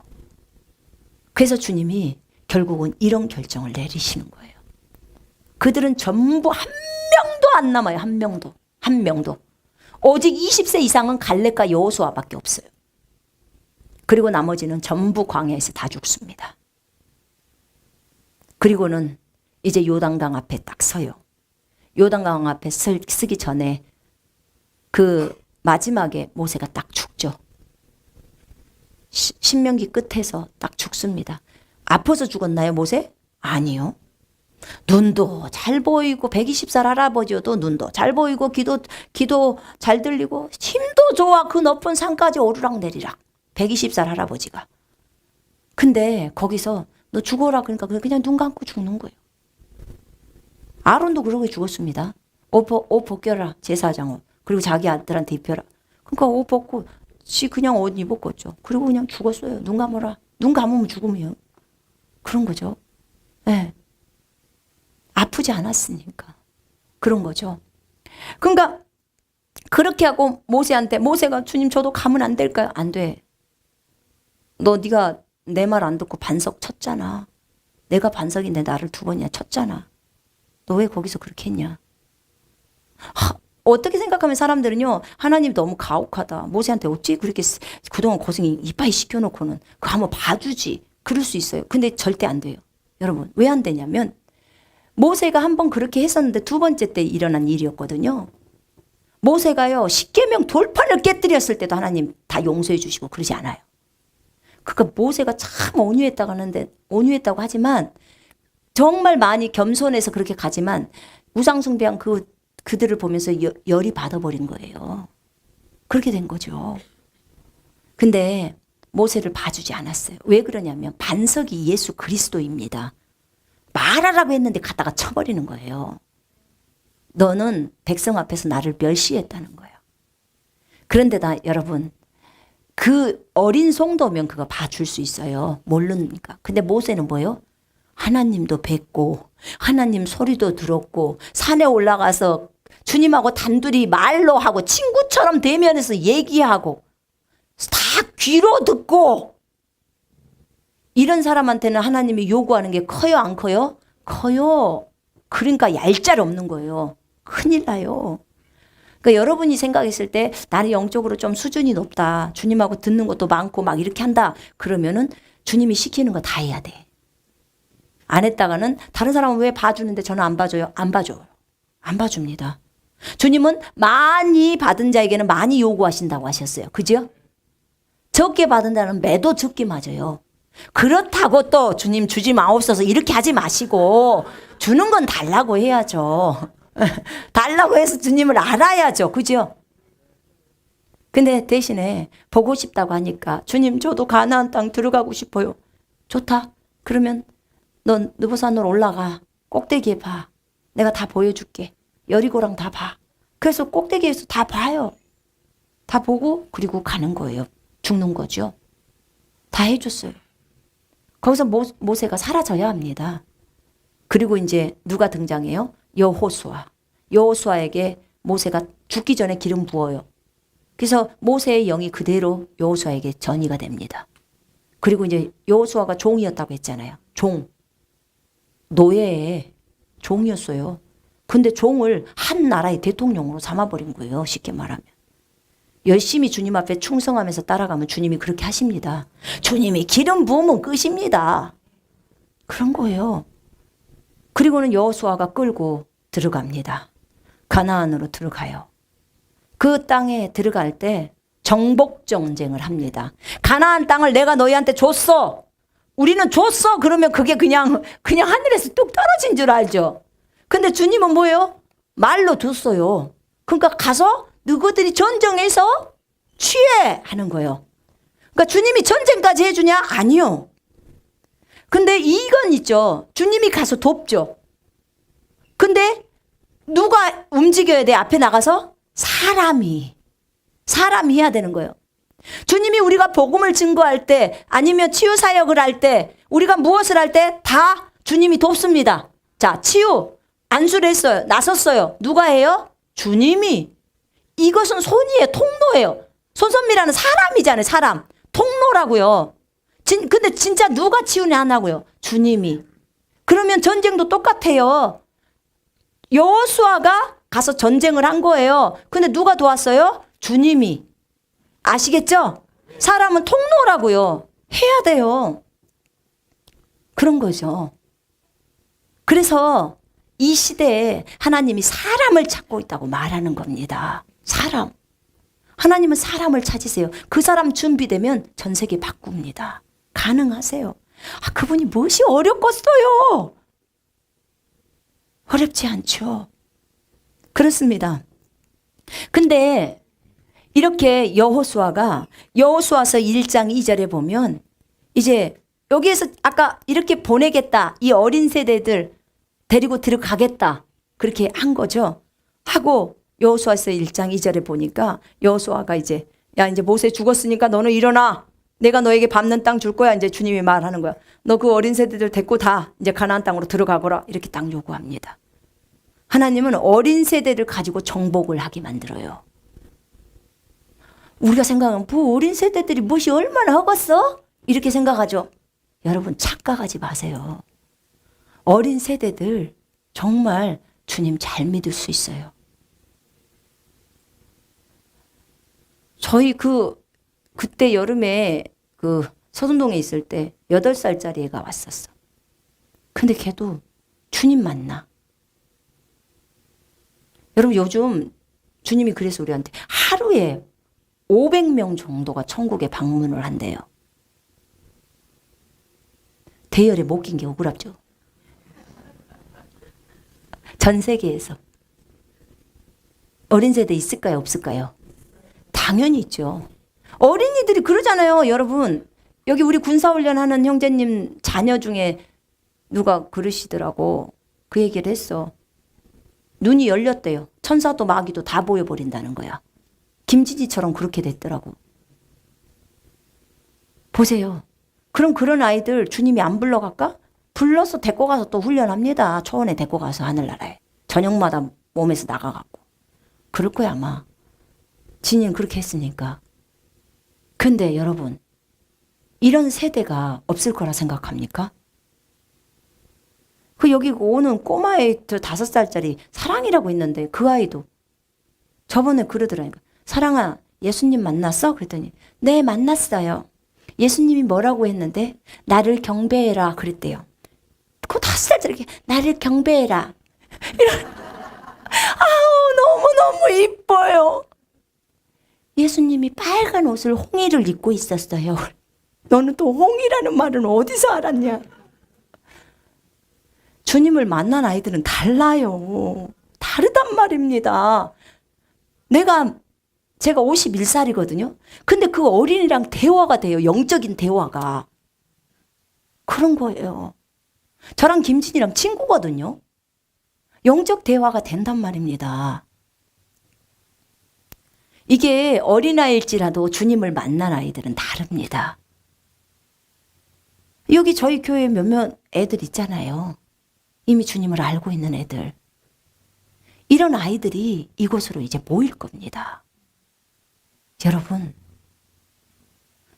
그래서 주님이 결국은 이런 결정을 내리시는 거예요. 그들은 전부 한 명도 안 남아요. 한 명도. 한 명도. 오직 20세 이상은 갈렙과 여호수아밖에 없어요. 그리고 나머지는 전부 광야에서 다 죽습니다. 그리고는 이제 요단강 앞에 딱 서요. 요단강 앞에 서기 전에 그 마지막에 모세가 딱 죽죠. 신명기 끝에서 딱 죽습니다. 아파서 죽었나요, 모세? 아니요. 눈도 잘 보이고 120살 할아버지여도 눈도 잘 보이고 기도 잘 들리고 힘도 좋아. 그 높은 산까지 오르락내리락. 120살 할아버지가. 근데 거기서 너 죽어라 그러니까 그냥 눈 감고 죽는 거예요. 아론도 그러고 죽었습니다. 옷 벗겨라 제사장 옷. 그리고 자기 아들한테 입혀라. 그러니까 옷 벗고 지 그냥 옷 입었겠죠. 그리고 그냥 죽었어요. 눈 감아라. 눈 감으면 죽으면 그런 거죠. 네. 아프지 않았으니까 그런 거죠. 그러니까 그렇게 하고 모세가 주님 저도 가면 안 될까요? 안 돼. 네가 내 말 안 듣고 반석 쳤잖아. 내가 반석인데 나를 2번이나 쳤잖아. 너 왜 거기서 그렇게 했냐? 어떻게 생각하면 사람들은요. 하나님 너무 가혹하다. 모세한테 어찌 그렇게 그동안 고생 이빠이 시켜놓고는 그거 한번 봐주지. 그럴 수 있어요. 근데 절대 안 돼요. 여러분 왜 안 되냐면 모세가 한번 그렇게 했었는데 2번째 때 일어난 일이었거든요. 모세가요. 십계명 돌판을 깨뜨렸을 때도 하나님 다 용서해 주시고 그러지 않아요. 그러니까 모세가 참 온유했다고 하지만 정말 많이 겸손해서 그렇게 가지만 우상숭배한 그들을 보면서 열이 받아버린 거예요. 그렇게 된 거죠. 근데 모세를 봐주지 않았어요. 왜 그러냐면 반석이 예수 그리스도입니다. 말하라고 했는데 갖다가 쳐버리는 거예요. 너는 백성 앞에서 나를 멸시했다는 거예요. 그런데다 여러분 그 어린 송도면 그거 봐줄 수 있어요. 모르니까. 근데 모세는 뭐예요? 하나님도 뵙고 하나님 소리도 들었고 산에 올라가서 주님하고 단둘이 말로 하고 친구처럼 대면해서 얘기하고 다 귀로 듣고 이런 사람한테는 하나님이 요구하는 게 커요 안 커요? 커요. 그러니까 얄짤 없는 거예요. 큰일 나요. 그러니까 여러분이 생각했을 때 나는 영적으로 좀 수준이 높다. 주님하고 듣는 것도 많고 막 이렇게 한다. 그러면은 주님이 시키는 거 다 해야 돼. 안 했다가는 다른 사람은 왜 봐주는데 저는 안 봐줘요? 안 봐줘요. 안 봐줍니다. 주님은 많이 받은 자에게는 많이 요구하신다고 하셨어요. 그죠? 적게 받은 자는 매도 적게 맞아요. 그렇다고 또 주님 주지 마옵소서 이렇게 하지 마시고 주는 건 달라고 해야죠. 달라고 해서 주님을 알아야죠. 그죠? 근데 대신에 보고 싶다고 하니까 주님 저도 가나안 땅 들어가고 싶어요. 좋다. 그러면 넌 느보산으로 올라가. 꼭대기에 봐. 내가 다 보여줄게. 여리고랑 다 봐. 그래서 꼭대기에서 다 봐요. 다 보고 그리고 가는 거예요. 죽는 거죠. 다 해줬어요. 거기서 모세가 사라져야 합니다. 그리고 이제 누가 등장해요? 여호수아. 여호수아에게 모세가 죽기 전에 기름 부어요. 그래서 모세의 영이 그대로 여호수아에게 전이가 됩니다. 그리고 이제 여호수아가 종이었다고 했잖아요. 종. 노예의 종이었어요. 근데 종을 한 나라의 대통령으로 삼아버린 거예요. 쉽게 말하면. 열심히 주님 앞에 충성하면서 따라가면 주님이 그렇게 하십니다. 주님이 기름 부으면 끝입니다. 그런 거예요. 그리고는 여호수아가 끌고 들어갑니다. 가나안으로 들어가요. 그 땅에 들어갈 때 정복 전쟁을 합니다. 가나안 땅을 내가 너희한테 줬어. 우리는 줬어. 그러면 그게 그냥 하늘에서 뚝 떨어진 줄 알죠. 근데 주님은 뭐예요? 말로 뒀어요. 그러니까 가서 너희들이 전쟁해서 취해 하는 거예요. 그러니까 주님이 전쟁까지 해주냐? 아니요. 근데 이건 있죠. 주님이 가서 돕죠. 근데 누가 움직여야 돼? 앞에 나가서? 사람이 해야 되는 거예요. 주님이 우리가 복음을 증거할 때 아니면 치유 사역을 할 때 우리가 무엇을 할 때 다 주님이 돕습니다. 자, 치유 안수를 했어요. 나섰어요. 누가 해요? 주님이. 이것은 손이에요. 통로예요. 손선미라는 사람이잖아요. 사람. 통로라고요. 근데 진짜 누가 치유는 안 하고요? 주님이. 그러면 전쟁도 똑같아요. 여호수아가 가서 전쟁을 한 거예요. 근데 누가 도왔어요? 주님이. 아시겠죠? 사람은 통로라고요. 해야 돼요. 그런 거죠. 그래서 이 시대에 하나님이 사람을 찾고 있다고 말하는 겁니다. 사람. 하나님은 사람을 찾으세요. 그 사람 준비되면 전 세계 바꿉니다. 가능하세요. 그분이 무엇이 어렵겠어요? 어렵지 않죠. 그렇습니다. 근데 이렇게 여호수아서 1장 2절에 보면 이제 여기에서 아까 이렇게 보내겠다. 이 어린 세대들 데리고 들어가겠다. 그렇게 한 거죠. 하고 여호수아서 1장 2절에 보니까 여호수아가 이제 모세 죽었으니까 너는 일어나. 내가 너에게 밟는 땅 줄 거야. 이제 주님이 말하는 거야. 너 그 어린 세대들 데리고 다 이제 가나안 땅으로 들어가거라. 이렇게 딱 요구합니다. 하나님은 어린 세대를 가지고 정복을 하게 만들어요. 우리가 생각하면 어린 세대들이 무엇이 얼마나 하겠어? 이렇게 생각하죠. 여러분 착각하지 마세요. 어린 세대들 정말 주님 잘 믿을 수 있어요. 저희 그때 여름에 서둔동에 있을 때 8살짜리 애가 왔었어. 근데 걔도 주님 만나. 여러분 요즘 주님이 그래서 우리한테 하루에 500명 정도가 천국에 방문을 한대요. 대열에 못 낀 게 억울하죠. 전 세계에서. 어린 세대 있을까요? 없을까요? 당연히 있죠. 어린이들이 그러잖아요. 여러분 여기 우리 군사훈련하는 형제님 자녀 중에 누가 그러시더라고. 그 얘기를 했어. 눈이 열렸대요. 천사도 마귀도 다 보여버린다는 거야. 김진지처럼 그렇게 됐더라고. 보세요. 그럼 그런 아이들 주님이 안 불러갈까? 불러서 데리고 가서 또 훈련합니다. 초원에 데리고 가서 하늘나라에. 저녁마다 몸에서 나가갖고. 그럴 거야 아마. 진이는 그렇게 했으니까. 근데 여러분 이런 세대가 없을 거라 생각합니까? 여기 오는 꼬마애 5살짜리 사랑이라고 있는데 그 아이도 저번에 그러더라니까. 사랑아 예수님 만났어? 그랬더니 네 만났어요. 예수님이 뭐라고 했는데 나를 경배해라 그랬대요. 그 5살짜리 나를 경배해라. 너무너무 이뻐요. 예수님이 빨간 옷을 홍이를 입고 있었어요. 너는 또 홍이라는 말은 어디서 알았냐? 주님을 만난 아이들은 달라요. 다르단 말입니다. 제가 51살이거든요. 근데 그 어린이랑 대화가 돼요. 영적인 대화가. 그런 거예요. 저랑 김진이랑 친구거든요. 영적 대화가 된단 말입니다. 이게 어린아이일지라도 주님을 만난 아이들은 다릅니다. 여기 저희 교회에 몇몇 애들 있잖아요. 이미 주님을 알고 있는 애들. 이런 아이들이 이곳으로 이제 모일 겁니다. 여러분,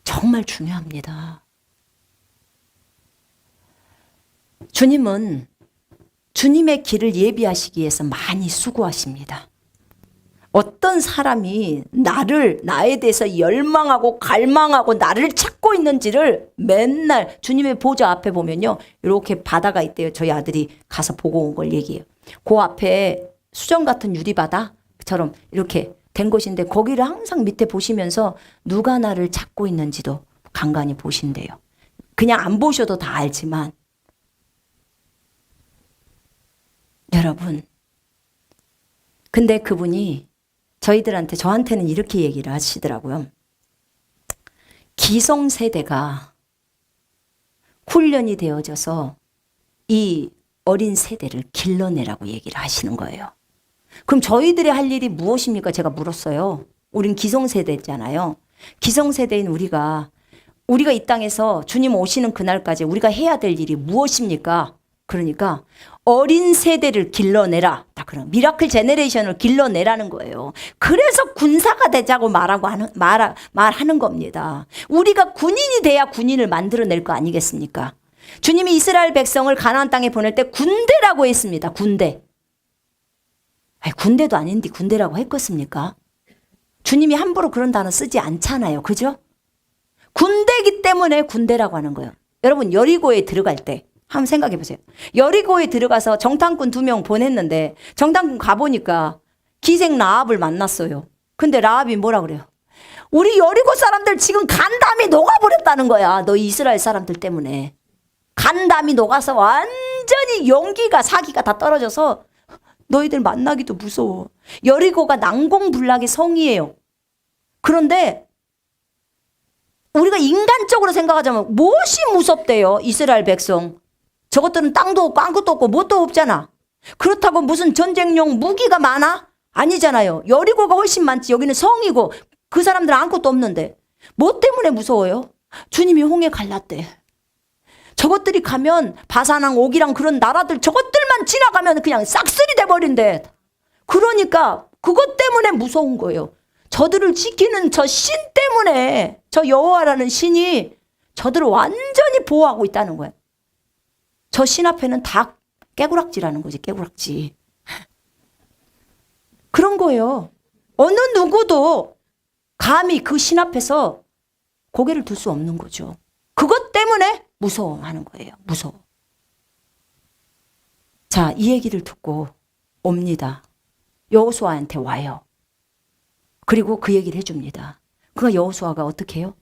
정말 중요합니다. 주님은 주님의 길을 예비하시기 위해서 많이 수고하십니다. 어떤 사람이 나에 대해서 열망하고 갈망하고 나를 찾고 있는지를 맨날 주님의 보좌 앞에 보면요, 이렇게 바다가 있대요. 저희 아들이 가서 보고 온 걸 얘기해요. 그 앞에 수정 같은 유리바다처럼 이렇게 된 곳인데 거기를 항상 밑에 보시면서 누가 나를 찾고 있는지도 간간히 보신대요. 그냥 안 보셔도 다 알지만, 여러분, 근데 그분이 저한테는 이렇게 얘기를 하시더라고요. 기성세대가 훈련이 되어져서 이 어린 세대를 길러내라고 얘기를 하시는 거예요. 그럼 저희들이 할 일이 무엇입니까? 제가 물었어요. 우린 기성세대잖아요. 기성세대인 우리가 이 땅에서 주님 오시는 그날까지 우리가 해야 될 일이 무엇입니까? 그러니까 어린 세대를 길러내라. 다 그런 미라클 제너레이션을 길러내라는 거예요. 그래서 군사가 되자고 말하는 겁니다. 우리가 군인이 돼야 군인을 만들어낼 거 아니겠습니까? 주님이 이스라엘 백성을 가나안 땅에 보낼 때 군대라고 했습니다. 군대. 아니, 군대도 아닌데 군대라고 했겠습니까? 주님이 함부로 그런 단어 쓰지 않잖아요. 그죠? 군대이기 때문에 군대라고 하는 거예요. 여러분, 여리고에 들어갈 때 한번 생각해 보세요. 여리고에 들어가서 정탐꾼 2명 보냈는데 정탐꾼 가보니까 기생 라합을 만났어요. 근데 라합이 뭐라 그래요? 우리 여리고 사람들 지금 간담이 녹아버렸다는 거야. 너희 이스라엘 사람들 때문에. 간담이 녹아서 완전히 용기가 사기가 다 떨어져서 너희들 만나기도 무서워. 여리고가 난공불락의 성이에요. 그런데 우리가 인간적으로 생각하자면 무엇이 무섭대요? 이스라엘 백성. 저것들은 땅도 없고 아무것도 없고 뭣도 없잖아. 그렇다고 무슨 전쟁용 무기가 많아? 아니잖아요. 여리고가 훨씬 많지. 여기는 성이고 그 사람들은 아무것도 없는데. 뭐 때문에 무서워요? 주님이 홍해 갈랐대. 저것들이 가면 바사랑 옥이랑 그런 나라들 저것들만 지나가면 그냥 싹쓸이 돼버린대. 그러니까 그것 때문에 무서운 거예요. 저들을 지키는 저 신 때문에, 저 여호와라는 신이 저들을 완전히 보호하고 있다는 거예요. 저 신 앞에는 다 깨구락지라는 거지, 깨구락지. 그런 거예요. 어느 누구도 감히 그 신 앞에서 고개를 들 수 없는 거죠. 그것 때문에 무서워하는 거예요. 무서워. 자, 이 얘기를 듣고 옵니다. 여호수아한테 와요. 그리고 그 얘기를 해줍니다. 그가 여호수아가 어떻게 해요?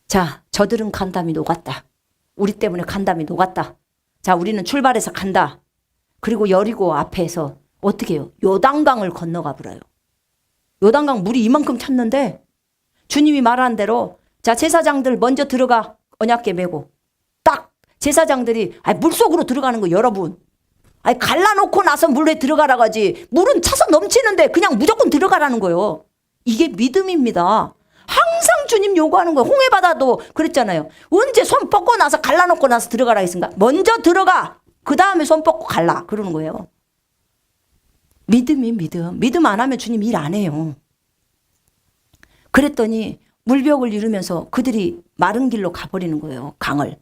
자, 저들은 간담이 녹았다. 우리 때문에 간담이 녹았다. 자, 우리는 출발해서 간다. 그리고 여리고 앞에서 어떻게 해요? 요단강을 건너가 버려요. 요단강 물이 이만큼 찼는데 주님이 말한 대로 자, 제사장들 먼저 들어가. 언약궤 메고. 딱 제사장들이 물속으로 들어가는 거 여러분. 갈라놓고 나서 물에 들어가라고 하지. 물은 차서 넘치는데 그냥 무조건 들어가라는 거예요. 이게 믿음입니다. 항상 주님 요구하는 거예요. 홍해바다도 그랬잖아요. 언제 손 뻗고 나서 갈라놓고 나서 들어가라 했습니까? 먼저 들어가. 그 다음에 손 뻗고 갈라. 그러는 거예요. 믿음이 믿음. 믿음 안 하면 주님 일 안 해요. 그랬더니 물벽을 이루면서 그들이 마른 길로 가버리는 거예요. 강을.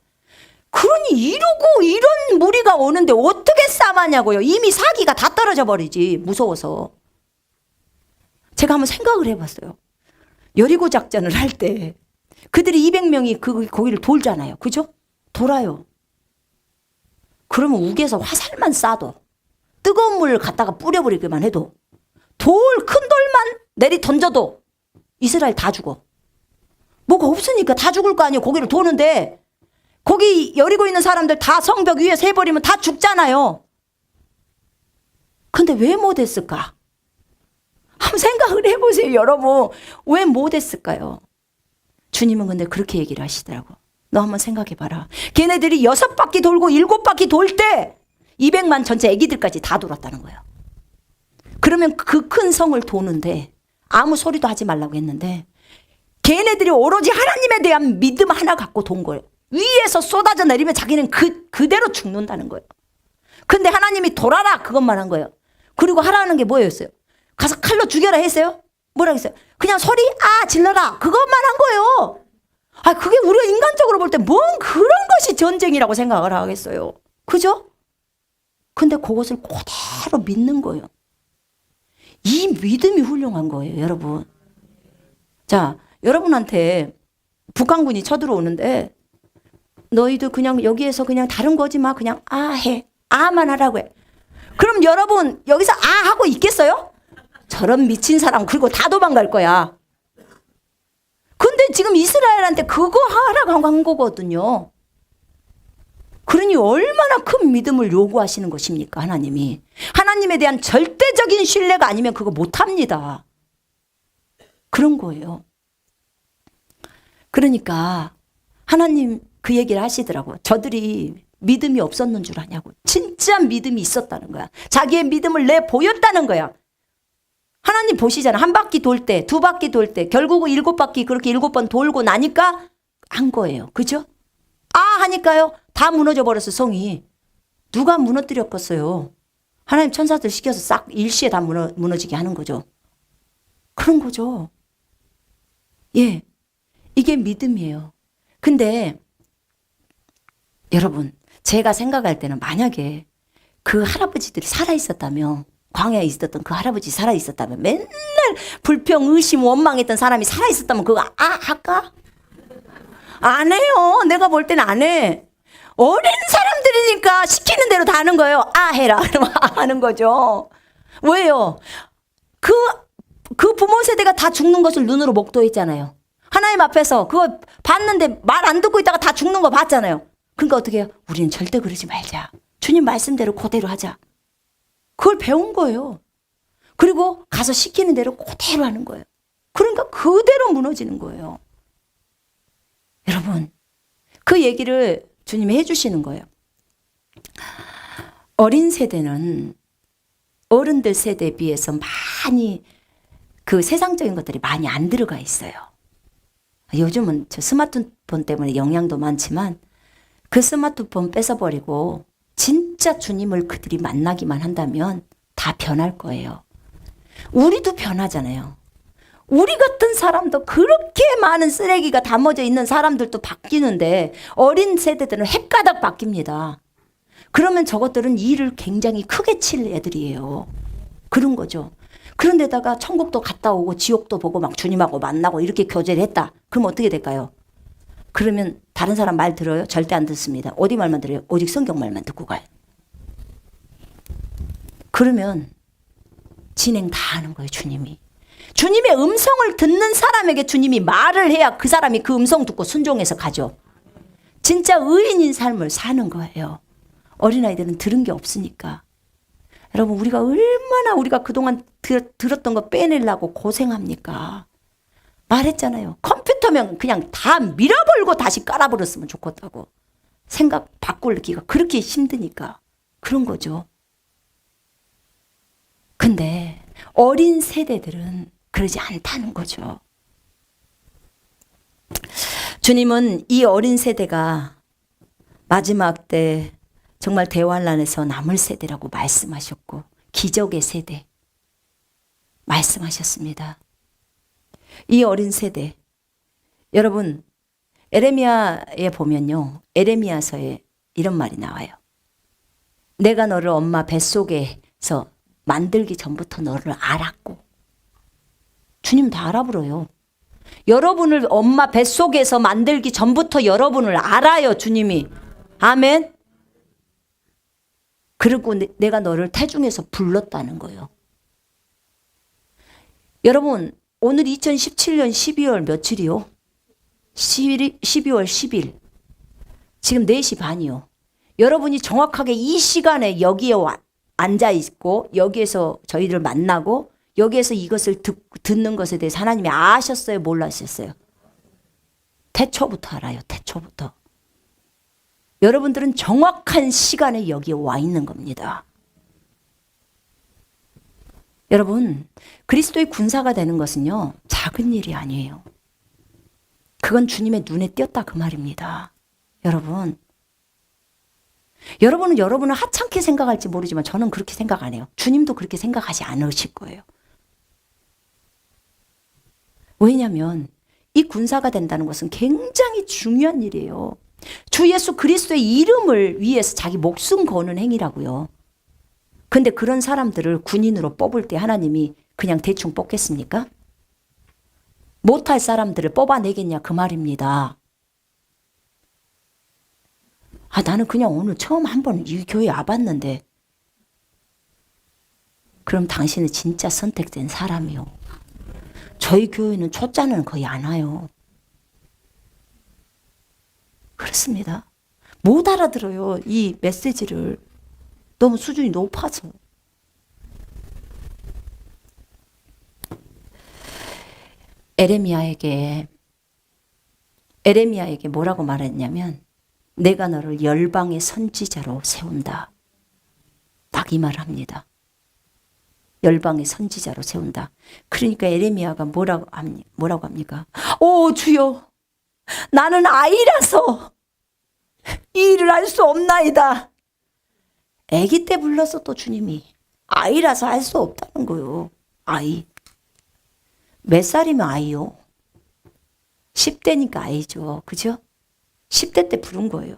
그러니 이런 무리가 오는데 어떻게 싸마냐고요. 이미 사기가 다 떨어져 버리지. 무서워서. 제가 한번 생각을 해봤어요. 여리고 작전을 할 때 그들이 200명이 거기를 돌잖아요. 그죠? 돌아요. 그러면 욱에서 화살만 쏴도 뜨거운 물을 갖다가 뿌려버리기만 해도 큰 돌만 내리 던져도 이스라엘 다 죽어. 뭐가 없으니까 다 죽을 거 아니에요. 거기를 도는데 거기 여리고 있는 사람들 다 성벽 위에 세버리면 다 죽잖아요. 근데 왜 못했을까? 한번 생각을 해보세요, 여러분. 왜 못했을까요? 주님은 근데 그렇게 얘기를 하시더라고. 너 한번 생각해봐라. 걔네들이 6바퀴 돌고 7바퀴 돌 때 200만 전체 애기들까지 다 돌았다는 거예요. 그러면 그 큰 성을 도는데 아무 소리도 하지 말라고 했는데 걔네들이 오로지 하나님에 대한 믿음 하나 갖고 돈 거예요. 위에서 쏟아져 내리면 자기는 그대로 죽는다는 거예요. 근데 하나님이 돌아라 그것만 한 거예요. 그리고 하라는 게 뭐였어요? 가서 칼로 죽여라 했어요? 뭐라 했어요? 그냥 소리 질러라 그것만 한 거예요. 그게 우리가 인간적으로 볼 때 뭔 그런 것이 전쟁이라고 생각을 하겠어요. 그죠? 근데 그것을 그대로 믿는 거예요. 이 믿음이 훌륭한 거예요, 여러분. 자, 여러분한테 북한군이 쳐들어오는데 너희도 그냥 여기에서 그냥 다른 거지 마. 그냥 해. 만 하라고 해. 그럼 여러분 여기서 하고 있겠어요? 저런 미친 사람 그리고 다 도망갈 거야. 근데 지금 이스라엘한테 그거 하라고 한 거거든요. 그러니 얼마나 큰 믿음을 요구하시는 것입니까, 하나님이. 하나님에 대한 절대적인 신뢰가 아니면 그거 못합니다. 그런 거예요. 그러니까 하나님 그 얘기를 하시더라고. 저들이 믿음이 없었는 줄 아냐고. 진짜 믿음이 있었다는 거야. 자기의 믿음을 내보였다는 거야. 하나님 보시잖아. 한 바퀴 돌 때, 두 바퀴 돌 때, 결국은 7바퀴 그렇게 7번 돌고 나니까 한 거예요. 그죠? 하니까요. 다 무너져 버렸어, 성이. 누가 무너뜨렸겠어요? 하나님 천사들 시켜서 싹 일시에 다 무너지게 하는 거죠. 그런 거죠. 예. 이게 믿음이에요. 근데 여러분, 제가 생각할 때는 만약에 그 할아버지들이 살아있었다면, 광야에 있었던 그 할아버지 살아있었다면, 맨날 불평, 의심, 원망했던 사람이 살아있었다면 그거 할까? 안 해요. 내가 볼 때는 안 해. 어린 사람들이니까 시키는 대로 다 하는 거예요. 해라. 그러면 하는 거죠. 왜요? 그 부모 세대가 다 죽는 것을 눈으로 목도했잖아요. 하나님 앞에서 그거 봤는데 말 안 듣고 있다가 다 죽는 거 봤잖아요. 그러니까 어떻게 해요? 우리는 절대 그러지 말자. 주님 말씀대로 그대로 하자. 그걸 배운 거예요. 그리고 가서 시키는 대로 그대로 하는 거예요. 그러니까 그대로 무너지는 거예요. 여러분, 그 얘기를 주님이 해주시는 거예요. 어린 세대는 어른들 세대에 비해서 많이 그 세상적인 것들이 많이 안 들어가 있어요. 요즘은 저 스마트폰 때문에 영향도 많지만 그 스마트폰 뺏어버리고 진짜 주님을 그들이 만나기만 한다면 다 변할 거예요. 우리도 변하잖아요. 우리 같은 사람도 그렇게 많은 쓰레기가 담아져 있는 사람들도 바뀌는데 어린 세대들은 헷가닥 바뀝니다. 그러면 저것들은 일을 굉장히 크게 칠 애들이에요. 그런 거죠. 그런데다가 천국도 갔다 오고 지옥도 보고 막 주님하고 만나고 이렇게 교제를 했다. 그럼 어떻게 될까요? 그러면 다른 사람 말 들어요? 절대 안 듣습니다. 어디 말만 들어요? 오직 성경 말만 듣고 가요. 그러면 진행 다 하는 거예요, 주님이. 주님의 음성을 듣는 사람에게 주님이 말을 해야 그 사람이 그 음성 듣고 순종해서 가죠. 진짜 의인인 삶을 사는 거예요. 어린아이들은 들은 게 없으니까. 여러분, 우리가 얼마나 우리가 그동안 들었던 거 빼내려고 고생합니까? 말했잖아요. 컴퓨터면 그냥 다 밀어버리고 다시 깔아버렸으면 좋겠다고. 생각 바꾸기가 그렇게 힘드니까. 그런 거죠. 근데 어린 세대들은 그러지 않다는 거죠. 주님은 이 어린 세대가 마지막 때 정말 대환란에서 남을 세대라고 말씀하셨고 기적의 세대 말씀하셨습니다. 이 어린 세대, 여러분 에레미야에 보면요, 에레미야서에 이런 말이 나와요. 내가 너를 엄마 뱃속에서 만들기 전부터 너를 알았고. 주님 다 알아버려요. 여러분을 엄마 뱃속에서 만들기 전부터 여러분을 알아요, 주님이. 아멘. 그리고 내가 너를 태중에서 불렀다는 거예요. 여러분, 오늘 2017년 12월 며칠이요? 12월 10일. 지금 4시 반이요. 여러분이 정확하게 이 시간에 여기에 앉아 있고 여기에서 저희들 만나고 여기에서 이것을 듣는 것에 대해서 하나님이 아셨어요? 몰라셨어요? 태초부터 알아요. 태초부터. 여러분들은 정확한 시간에 여기에 와 있는 겁니다. 여러분, 그리스도의 군사가 되는 것은요, 작은 일이 아니에요. 그건 주님의 눈에 띄었다 그 말입니다. 여러분은 여러분을 하찮게 생각할지 모르지만 저는 그렇게 생각 안 해요. 주님도 그렇게 생각하지 않으실 거예요. 왜냐하면 이 군사가 된다는 것은 굉장히 중요한 일이에요. 주 예수 그리스도의 이름을 위해서 자기 목숨 거는 행위라고요. 근데 그런 사람들을 군인으로 뽑을 때 하나님이 그냥 대충 뽑겠습니까? 못할 사람들을 뽑아내겠냐 그 말입니다. 나는 그냥 오늘 처음 한번 이 교회 와봤는데, 그럼 당신은 진짜 선택된 사람이요. 저희 교회는 초짜는 거의 안 와요. 그렇습니다. 못 알아들어요. 이 메시지를. 너무 수준이 높아서. 에레미야에게 뭐라고 말했냐면, 내가 너를 열방의 선지자로 세운다. 딱 이 말을 합니다. 열방의 선지자로 세운다. 그러니까 에레미야가 뭐라고 합니까? 오 주여, 나는 아이라서 이 일을 할 수 없나이다. 아기 때 불러서 또 주님이 아이라서 할 수 없다는 거요. 아이. 몇 살이면 아이요? 10대니까 아이죠. 그죠? 10대 때 부른 거예요.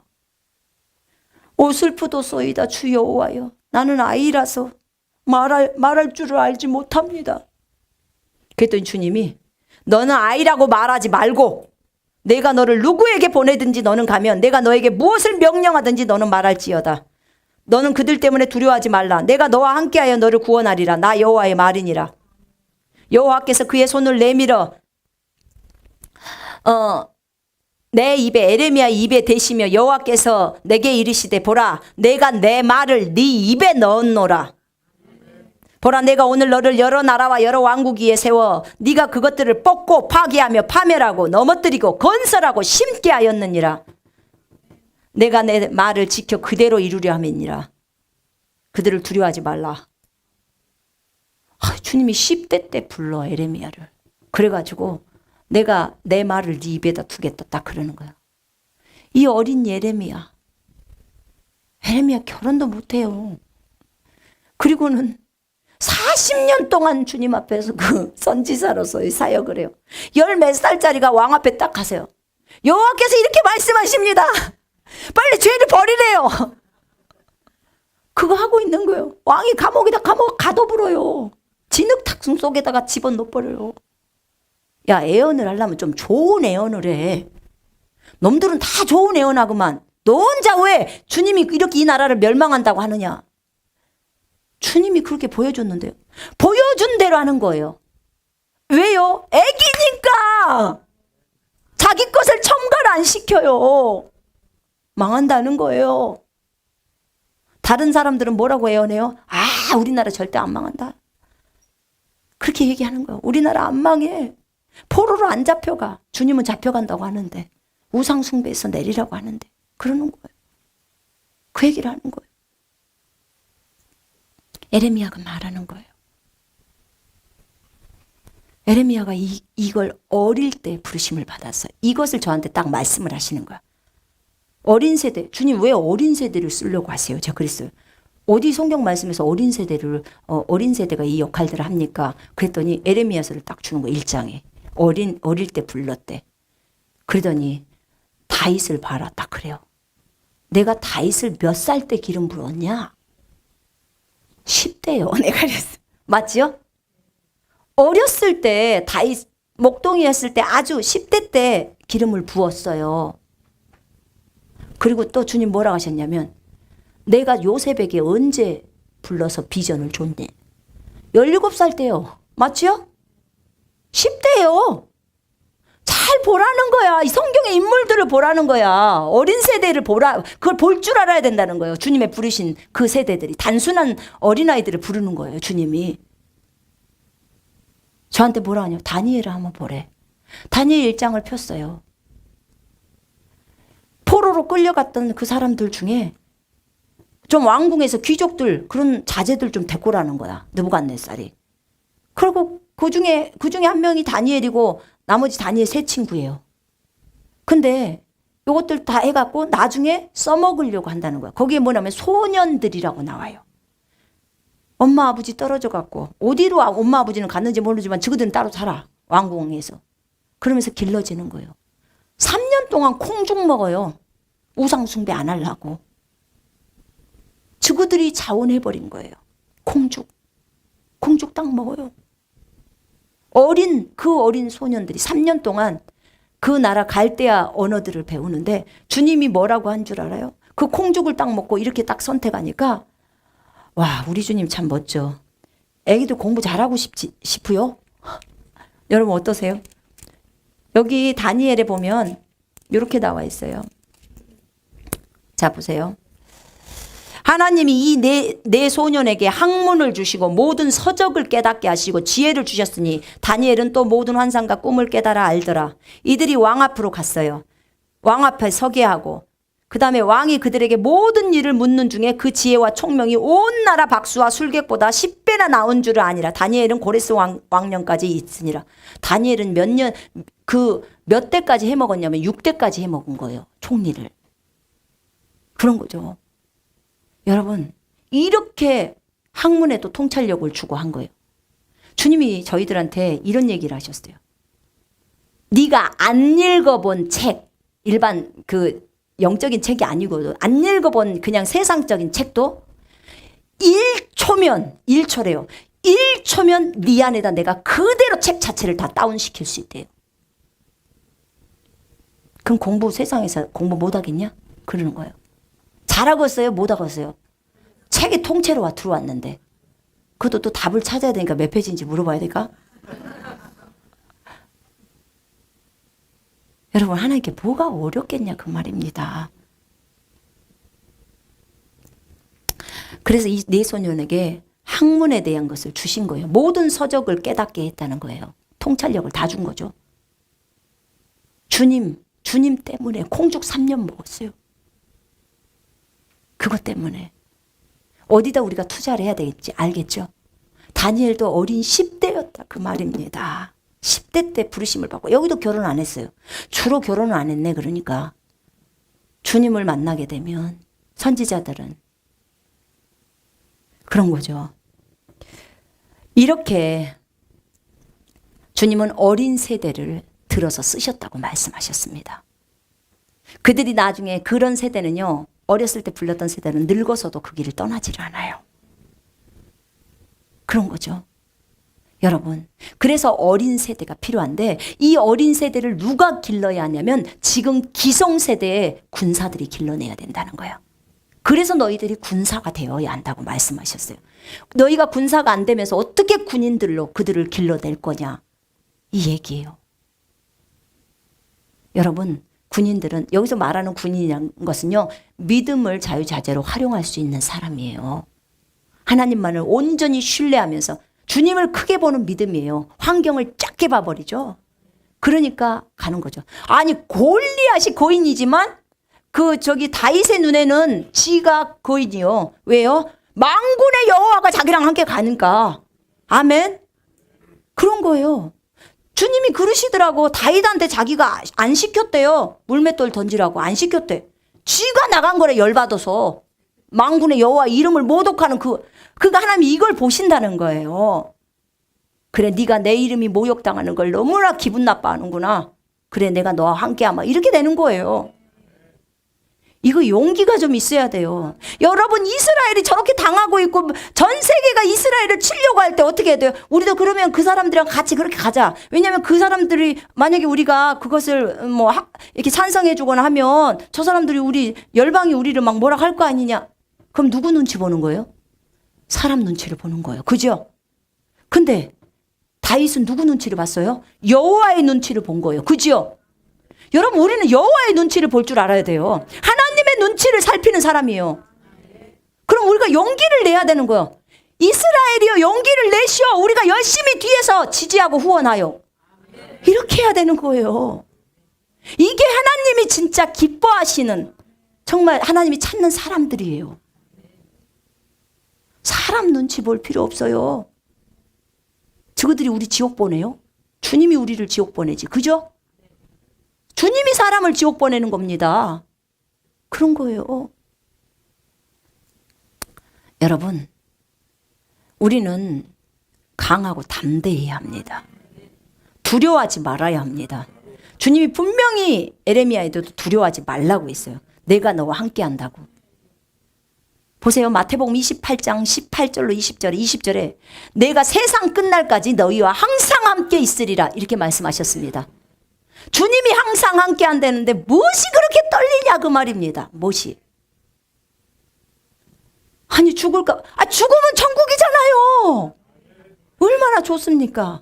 오 슬프도소이다 주 여호와여, 나는 아이라서 말할 줄을 알지 못합니다. 그랬더니 주님이 너는 아이라고 말하지 말고 내가 너를 누구에게 보내든지 너는 가면 내가 너에게 무엇을 명령하든지 너는 말할지어다. 너는 그들 때문에 두려워하지 말라. 내가 너와 함께하여 너를 구원하리라. 나 여호와의 말이니라. 여호와께서 그의 손을 내밀어 내 입에, 에레미야 입에 대시며 여호와께서 내게 이르시되 보라, 내가 내 말을 네 입에 넣었노라. 보라, 내가 오늘 너를 여러 나라와 여러 왕국 위에 세워 네가 그것들을 뽑고 파괴하며 파멸하고 넘어뜨리고 건설하고 심게 하였느니라. 내가 내 말을 지켜 그대로 이루려 함이니라. 그들을 두려워하지 말라. 주님이 10대 때 불러 에레미야를. 그래가지고 내가 내 말을 네 입에다 두겠다 딱 그러는 거야. 이 어린 에레미야 결혼도 못해요. 그리고는 40년 동안 주님 앞에서 그 선지자로서의 사역을 해요. 10몇 살짜리가 왕 앞에 딱 가세요. 여호와께서 이렇게 말씀하십니다. 빨리 죄를 버리래요. 그거 하고 있는 거예요. 왕이 감옥에다 가둬버려요. 진흙탕 속에다가 집어넣어버려요. 야, 애언을 하려면 좀 좋은 애언을 해. 놈들은 다 좋은 애언하구만. 너 혼자 왜 주님이 이렇게 이 나라를 멸망한다고 하느냐. 주님이 그렇게 보여줬는데요. 보여준 대로 하는 거예요. 왜요? 애기니까. 자기 것을 첨가를 안 시켜요. 망한다는 거예요. 다른 사람들은 뭐라고 애언해요? 우리나라 절대 안 망한다. 그렇게 얘기하는 거예요. 우리나라 안 망해. 포로로 안 잡혀가. 주님은 잡혀간다고 하는데, 우상 숭배에서 내리라고 하는데 그러는 거예요. 그 얘기를 하는 거예요. 에레미야가 말하는 거예요. 에레미야가 이걸 어릴 때 부르심을 받았어요. 이것을 저한테 딱 말씀을 하시는 거야. 어린 세대, 주님 왜 어린 세대를 쓰려고 하세요? 제가 그랬어요. 어디 성경 말씀에서 어린 세대가 이 역할들을 합니까? 그랬더니 에레미야서를 딱 주는 거예요. 1장에. 어릴 때 불렀대. 그러더니 다윗을 봐라. 딱 그래요. 내가 다윗을 몇 살 때 기름 부었냐? 10대요. 내가 그랬어. 맞지요? 어렸을 때 다윗 목동이었을 때 아주 10대 때 기름을 부었어요. 그리고 또 주님 뭐라고 하셨냐면 내가 요셉에게 언제 불러서 비전을 줬네. 17살 때요. 맞지요? 10대요. 잘 보라는 거야. 이 성경의 인물들을 보라는 거야. 어린 세대를 그걸 볼 줄 알아야 된다는 거예요. 주님의 부르신 그 세대들이. 단순한 어린아이들을 부르는 거예요. 주님이. 저한테 뭐라 하냐고. 다니엘을 한번 보래. 다니엘 1장을 폈어요. 포로로 끌려갔던 그 사람들 중에 좀 왕궁에서 귀족들 그런 자제들 좀 데리고 라는 거야. 느부갓네살이. 그리고 그 중에 한 명이 다니엘이고 나머지 다니엘 세 친구예요. 근데 이것들 다 해갖고 나중에 써먹으려고 한다는 거야. 거기에 뭐냐면 소년들이라고 나와요. 엄마 아버지 떨어져 갖고 어디로 엄마 아버지는 갔는지 모르지만 저들은 따로 살아. 왕궁에서. 그러면서 길러지는 거예요. 3년 동안 콩죽 먹어요. 우상숭배 안 하려고. 저그들이 자원해버린 거예요. 콩죽 딱 먹어요. 그 어린 소년들이 3년 동안 그 나라 갈대아 언어들을 배우는데 주님이 뭐라고 한 줄 알아요? 그 콩죽을 딱 먹고 이렇게 딱 선택하니까 와, 우리 주님 참 멋져. 애기도 공부 잘하고 싶어요? 여러분 어떠세요? 여기 다니엘에 보면 이렇게 나와 있어요. 자, 보세요. 하나님이 이 네 소년에게 학문을 주시고 모든 서적을 깨닫게 하시고 지혜를 주셨으니 다니엘은 또 모든 환상과 꿈을 깨달아 알더라. 이들이 왕 앞으로 갔어요. 왕 앞에 서게 하고 그 다음에 왕이 그들에게 모든 일을 묻는 중에 그 지혜와 총명이 온 나라 박수와 술객보다 10배나 나온 줄을 아니라. 다니엘은 고레스 왕년까지 있으니라. 다니엘은 몇 대까지 해먹었냐면 6대까지 해먹은 거예요. 총리를. 그런 거죠. 여러분, 이렇게 학문에도 통찰력을 주고 한 거예요. 주님이 저희들한테 이런 얘기를 하셨어요. 네가 안 읽어본 책, 일반 영적인 책이 아니고 안 읽어본 그냥 세상적인 책도 1초래요. 1초면 네 안에다 내가 그대로 책 자체를 다 다운시킬 수 있대요. 그럼 세상에서 공부 못하겠냐? 그러는 거예요. 잘하겠어요? 못하겠어요? 책이 통째로 들어왔는데 그것도 또 답을 찾아야 되니까 몇 페이지인지 물어봐야 될까? 여러분, 하나님께 뭐가 어렵겠냐 그 말입니다. 그래서 이 네 소년에게 학문에 대한 것을 주신 거예요. 모든 서적을 깨닫게 했다는 거예요. 통찰력을 다 준 거죠. 주님 때문에 콩죽 3년 먹었어요. 그것 때문에. 어디다 우리가 투자를 해야 되겠지 알겠죠? 다니엘도 어린 10대였다 그 말입니다. 10대 때 부르심을 받고 여기도 결혼 안 했어요. 주로 결혼을 안 했네. 그러니까 주님을 만나게 되면 선지자들은 그런 거죠. 이렇게 주님은 어린 세대를 들어서 쓰셨다고 말씀하셨습니다. 그들이 나중에 그런 세대는요. 어렸을 때 불렸던 세대는 늙어서도 그 길을 떠나지를 않아요. 그런 거죠. 여러분, 그래서 어린 세대가 필요한데 이 어린 세대를 누가 길러야 하냐면 지금 기성세대의 군사들이 길러내야 된다는 거예요. 그래서 너희들이 군사가 되어야 한다고 말씀하셨어요. 너희가 군사가 안 되면서 어떻게 군인들로 그들을 길러낼 거냐 이 얘기예요. 여러분, 군인들은 여기서 말하는 군인이라는 것은요. 믿음을 자유자재로 활용할 수 있는 사람이에요. 하나님만을 온전히 신뢰하면서 주님을 크게 보는 믿음이에요. 환경을 작게 봐버리죠. 그러니까 가는 거죠. 아니 골리앗이 거인이지만 다윗의 눈에는 지가 거인이요. 왜요? 만군의 여호와가 자기랑 함께 가니까. 아멘. 그런 거예요. 주님이 그러시더라고. 다윗한테 자기가 안 시켰대요. 물맷돌 던지라고 안 시켰대. 쥐가 나간 거래 열받아서. 만군의 여호와 이름을 모독하는 그가 하나님이 이걸 보신다는 거예요. 그래 네가 내 이름이 모욕당하는 걸 너무나 기분 나빠하는구나. 그래 내가 너와 함께하마. 이렇게 되는 거예요. 이거 용기가 좀 있어야 돼요. 여러분, 이스라엘이 저렇게 당하고 있고 전 세계가 이스라엘을 치려고 할 때 어떻게 해야 돼요? 우리도 그러면 그 사람들이랑 같이 그렇게 가자. 왜냐하면 그 사람들이 만약에 우리가 그것을 이렇게 찬성해 주거나 하면 저 사람들이 열방이 우리를 막 뭐라 할 거 아니냐. 그럼 누구 눈치 보는 거예요? 사람 눈치를 보는 거예요. 그죠? 근데 다윗은 누구 눈치를 봤어요? 여호와의 눈치를 본 거예요. 그죠? 여러분, 우리는 여호와의 눈치를 볼 줄 알아야 돼요. 하나님의 눈치를 살피는 사람이에요. 그럼 우리가 용기를 내야 되는 거예요. 이스라엘이요, 용기를 내시오. 우리가 열심히 뒤에서 지지하고 후원하여. 이렇게 해야 되는 거예요. 이게 하나님이 진짜 기뻐하시는, 정말 하나님이 찾는 사람들이에요. 사람 눈치 볼 필요 없어요. 저들이 우리 지옥 보내요? 주님이 우리를 지옥 보내지. 그죠? 주님이 사람을 지옥 보내는 겁니다. 그런 거예요. 여러분, 우리는 강하고 담대해야 합니다. 두려워하지 말아야 합니다. 주님이 분명히 에레미야에도 두려워하지 말라고 했어요. 내가 너와 함께 한다고. 보세요. 마태복음 28장 18절로 20절에 내가 세상 끝날까지 너희와 항상 함께 있으리라 이렇게 말씀하셨습니다. 주님이 항상 함께 한다는데 무엇이 그렇게 떨리냐 그 말입니다. 무엇이? 아니 죽을까? 죽으면 천국이잖아요. 얼마나 좋습니까?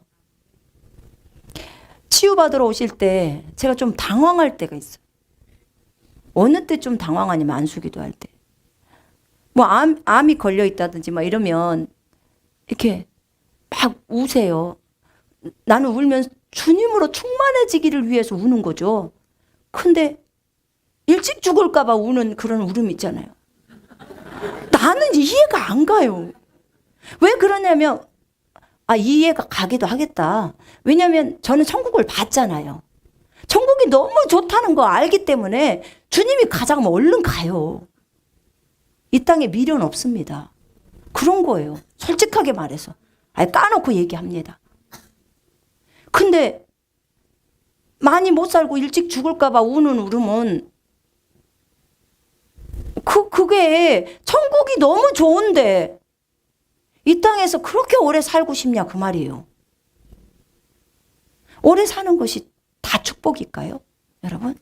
치유받으러 오실 때 제가 좀 당황할 때가 있어요. 어느 때 좀 당황하냐면 안수기도 할 때. 뭐 암이 걸려 있다든지 막 이러면 이렇게 막 우세요. 나는 울면 주님으로 충만해지기를 위해서 우는 거죠. 근데 일찍 죽을까 봐 우는 그런 울음 있잖아요. 나는 이해가 안 가요. 왜 그러냐면 이해가 가기도 하겠다. 왜냐하면 저는 천국을 봤잖아요. 천국이 너무 좋다는 거 알기 때문에 주님이 가자면 얼른 가요. 이 땅에 미련 없습니다. 그런 거예요. 솔직하게 말해서. 까놓고 얘기합니다. 근데 많이 못 살고 일찍 죽을까 봐 우는 울음은 그게 천국이 너무 좋은데 이 땅에서 그렇게 오래 살고 싶냐 그 말이에요. 오래 사는 것이 다 축복일까요? 여러분?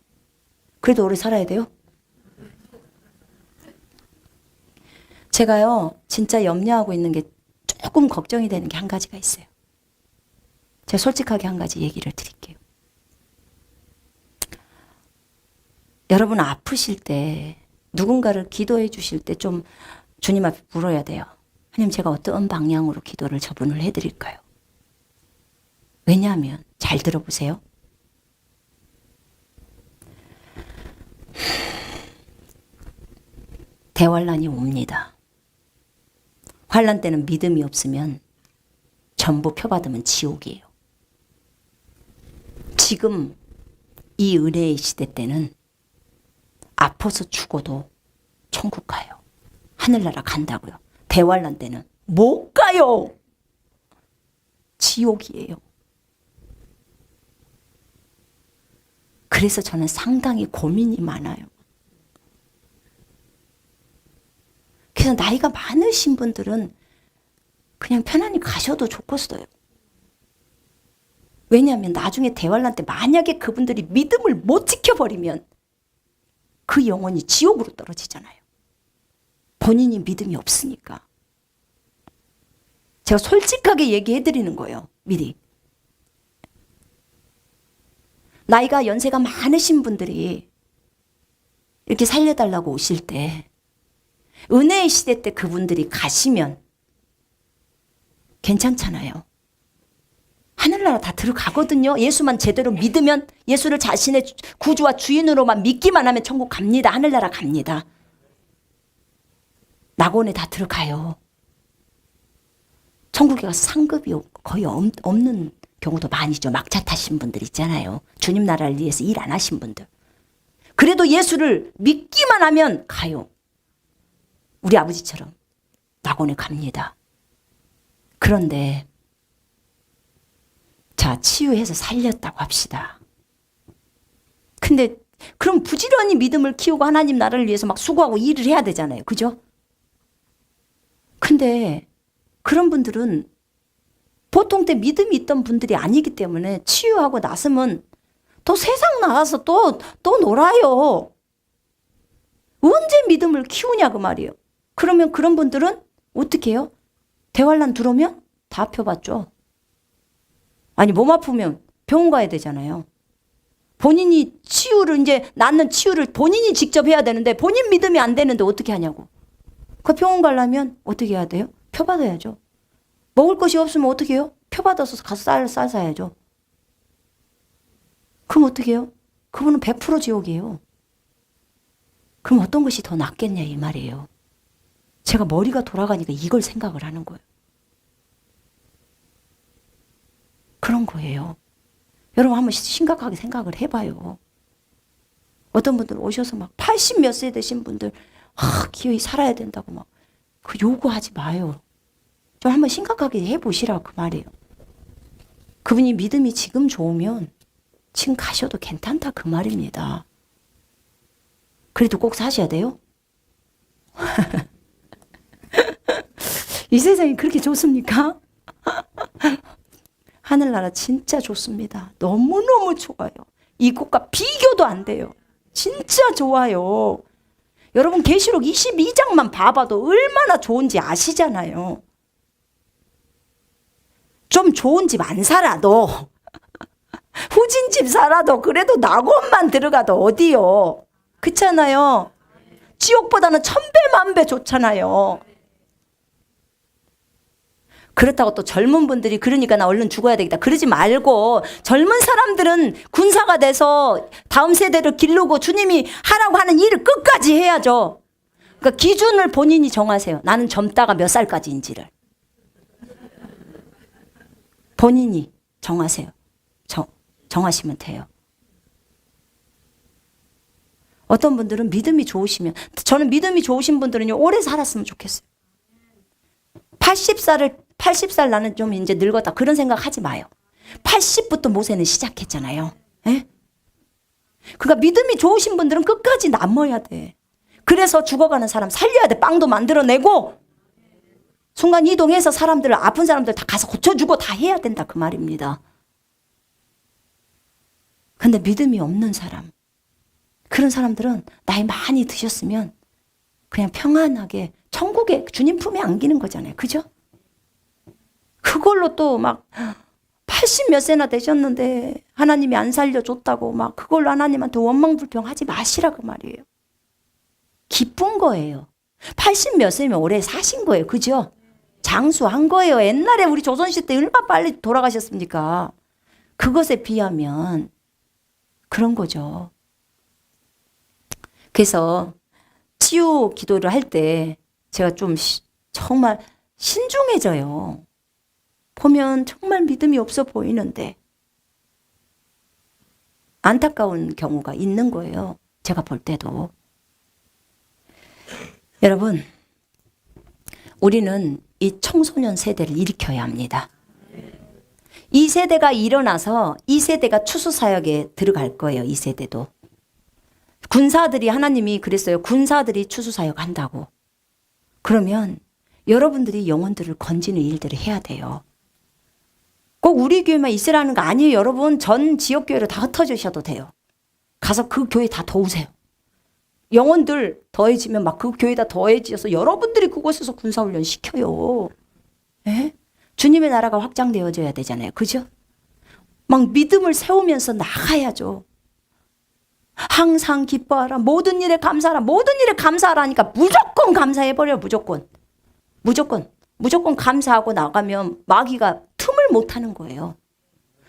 그래도 오래 살아야 돼요? 제가요 진짜 염려하고 있는 게 조금 걱정이 되는 게 한 가지가 있어요. 제가 솔직하게 한 가지 얘기를 드릴게요. 여러분 아프실 때 누군가를 기도해 주실 때 좀 주님 앞에 물어야 돼요. 하나님 제가 어떤 방향으로 기도를 저분을 해드릴까요? 왜냐하면 잘 들어보세요. 대환란이 옵니다. 환란 때는 믿음이 없으면 전부 표받으면 지옥이에요. 지금 이 은혜의 시대 때는 아파서 죽어도 천국 가요. 하늘나라 간다고요. 대환란 때는 못 가요. 지옥이에요. 그래서 저는 상당히 고민이 많아요. 그래서 나이가 많으신 분들은 그냥 편안히 가셔도 좋겠어요. 왜냐하면 나중에 대환란 때 만약에 그분들이 믿음을 못 지켜버리면 그 영혼이 지옥으로 떨어지잖아요. 본인이 믿음이 없으니까. 제가 솔직하게 얘기해 드리는 거예요. 미리. 나이가 연세가 많으신 분들이 이렇게 살려달라고 오실 때 은혜의 시대 때 그분들이 가시면 괜찮잖아요. 하늘나라 다 들어가거든요. 예수만 제대로 믿으면, 예수를 자신의 구주와 주인으로만 믿기만 하면 천국 갑니다. 하늘나라 갑니다. 낙원에 다 들어가요. 천국에 가서 상급이 거의 없는 경우도 많이죠. 막차 타신 분들 있잖아요. 주님 나라를 위해서 일 안 하신 분들. 그래도 예수를 믿기만 하면 가요. 우리 아버지처럼 낙원에 갑니다. 그런데 자, 치유해서 살렸다고 합시다. 근데 그럼 부지런히 믿음을 키우고 하나님 나라를 위해서 막 수고하고 일을 해야 되잖아요. 그죠? 근데 그런 분들은 보통 때 믿음이 있던 분들이 아니기 때문에 치유하고 나서면 또 세상 나가서 또 놀아요. 언제 믿음을 키우냐 그 말이에요. 그러면 그런 분들은 어떻게 해요? 대환란 들어오면 다 펴봤죠. 아니 몸 아프면 병원 가야 되잖아요. 본인이 치유를 이제 낫는 치유를 본인이 직접 해야 되는데 본인 믿음이 안 되는데 어떻게 하냐고. 그 병원 가려면 어떻게 해야 돼요? 표 받아야죠. 먹을 것이 없으면 어떻게 해요? 표 받아서 가서 쌀 사야죠. 그럼 어떻게 해요? 그분은 100% 지옥이에요. 그럼 어떤 것이 더 낫겠냐 이 말이에요. 제가 머리가 돌아가니까 이걸 생각을 하는 거예요. 그런 거예요. 여러분 한번 심각하게 생각을 해봐요. 어떤 분들 오셔서 막 80 몇 세 되신 분들 기어이 살아야 된다고 막 그 요구하지 마요. 좀 한번 심각하게 해보시라고 그 말이에요. 그분이 믿음이 지금 좋으면 지금 가셔도 괜찮다 그 말입니다. 그래도 꼭 사셔야 돼요? 이 세상이 그렇게 좋습니까? 하늘나라 진짜 좋습니다. 너무너무 좋아요. 이곳과 비교도 안 돼요. 진짜 좋아요. 여러분 계시록 22장만 봐봐도 얼마나 좋은지 아시잖아요. 좀 좋은 집 안 살아도 후진 집 살아도 그래도 낙원만 들어가도 어디요? 그렇잖아요. 지옥보다는 1000배 만배 좋잖아요. 그렇다고 또 젊은 분들이 그러니까 나 얼른 죽어야 되겠다 그러지 말고, 젊은 사람들은 군사가 돼서 다음 세대를 기르고 주님이 하라고 하는 일을 끝까지 해야죠. 그러니까 기준을 본인이 정하세요. 나는 젊다가 몇 살까지인지를 본인이 정하세요. 정하시면 돼요. 어떤 분들은 믿음이 좋으시면, 저는 믿음이 좋으신 분들은요 오래 살았으면 좋겠어요. 80살 나는 좀 이제 늙었다 그런 생각 하지 마요. 80부터 모세는 시작했잖아요. 에? 그러니까 믿음이 좋으신 분들은 끝까지 남아야 돼. 그래서 죽어가는 사람 살려야 돼. 빵도 만들어내고 순간 이동해서 사람들, 아픈 사람들 다 가서 고쳐주고 다 해야 된다 그 말입니다. 근데 믿음이 없는 사람, 그런 사람들은 나이 많이 드셨으면 그냥 평안하게 천국에 주님 품에 안기는 거잖아요. 그죠? 그걸로 또 막 80 몇 세나 되셨는데 하나님이 안 살려줬다고 막 그걸로 하나님한테 원망불평하지 마시라 그 말이에요. 기쁜 거예요. 80 몇 세면 오래 사신 거예요. 그죠? 장수한 거예요. 옛날에 우리 조선시대 때 얼마나 빨리 돌아가셨습니까? 그것에 비하면 그런 거죠. 그래서 치유 기도를 할 때 제가 좀 정말 신중해져요. 보면 정말 믿음이 없어 보이는데 안타까운 경우가 있는 거예요. 제가 볼 때도. 여러분, 우리는 이 청소년 세대를 일으켜야 합니다. 이 세대가 일어나서 이 세대가 추수사역에 들어갈 거예요. 이 세대도. 군사들이, 하나님이 그랬어요. 군사들이 추수사역 한다고. 그러면 여러분들이 영혼들을 건지는 일들을 해야 돼요. 꼭 우리 교회만 있으라는 거 아니에요. 여러분 전 지역교회로 다 흩어지셔도 돼요. 가서 그 교회 다 도우세요. 영혼들 더해지면 막 그 교회다 더해져서 여러분들이 그곳에서 군사훈련 시켜요. 예? 주님의 나라가 확장되어져야 되잖아요. 그죠? 막 믿음을 세우면서 나가야죠. 항상 기뻐하라. 모든 일에 감사하라. 모든 일에 감사하라니까 무조건 감사해버려요. 무조건 감사하고 나가면 마귀가 틈을 못하는 거예요.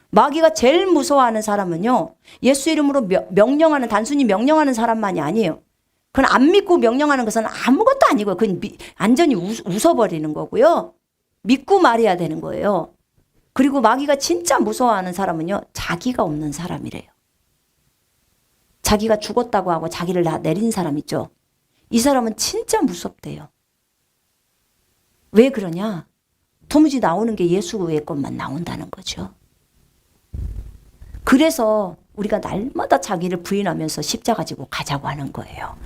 마귀가 제일 무서워하는 사람은요, 예수 이름으로 명령하는, 단순히 명령하는 사람만이 아니에요. 그건 안 믿고 명령하는 것은 아무것도 아니고요. 그건 완전히 웃어버리는 거고요. 믿고 말해야 되는 거예요. 그리고 마귀가 진짜 무서워하는 사람은요, 자기가 없는 사람이래요. 자기가 죽었다고 하고 자기를 다 내린 사람 있죠. 이 사람은 진짜 무섭대요. 왜 그러냐? 도무지 나오는 게 예수의 것만 나온다는 거죠. 그래서 우리가 날마다 자기를 부인하면서 십자가 지고 가자고 하는 거예요.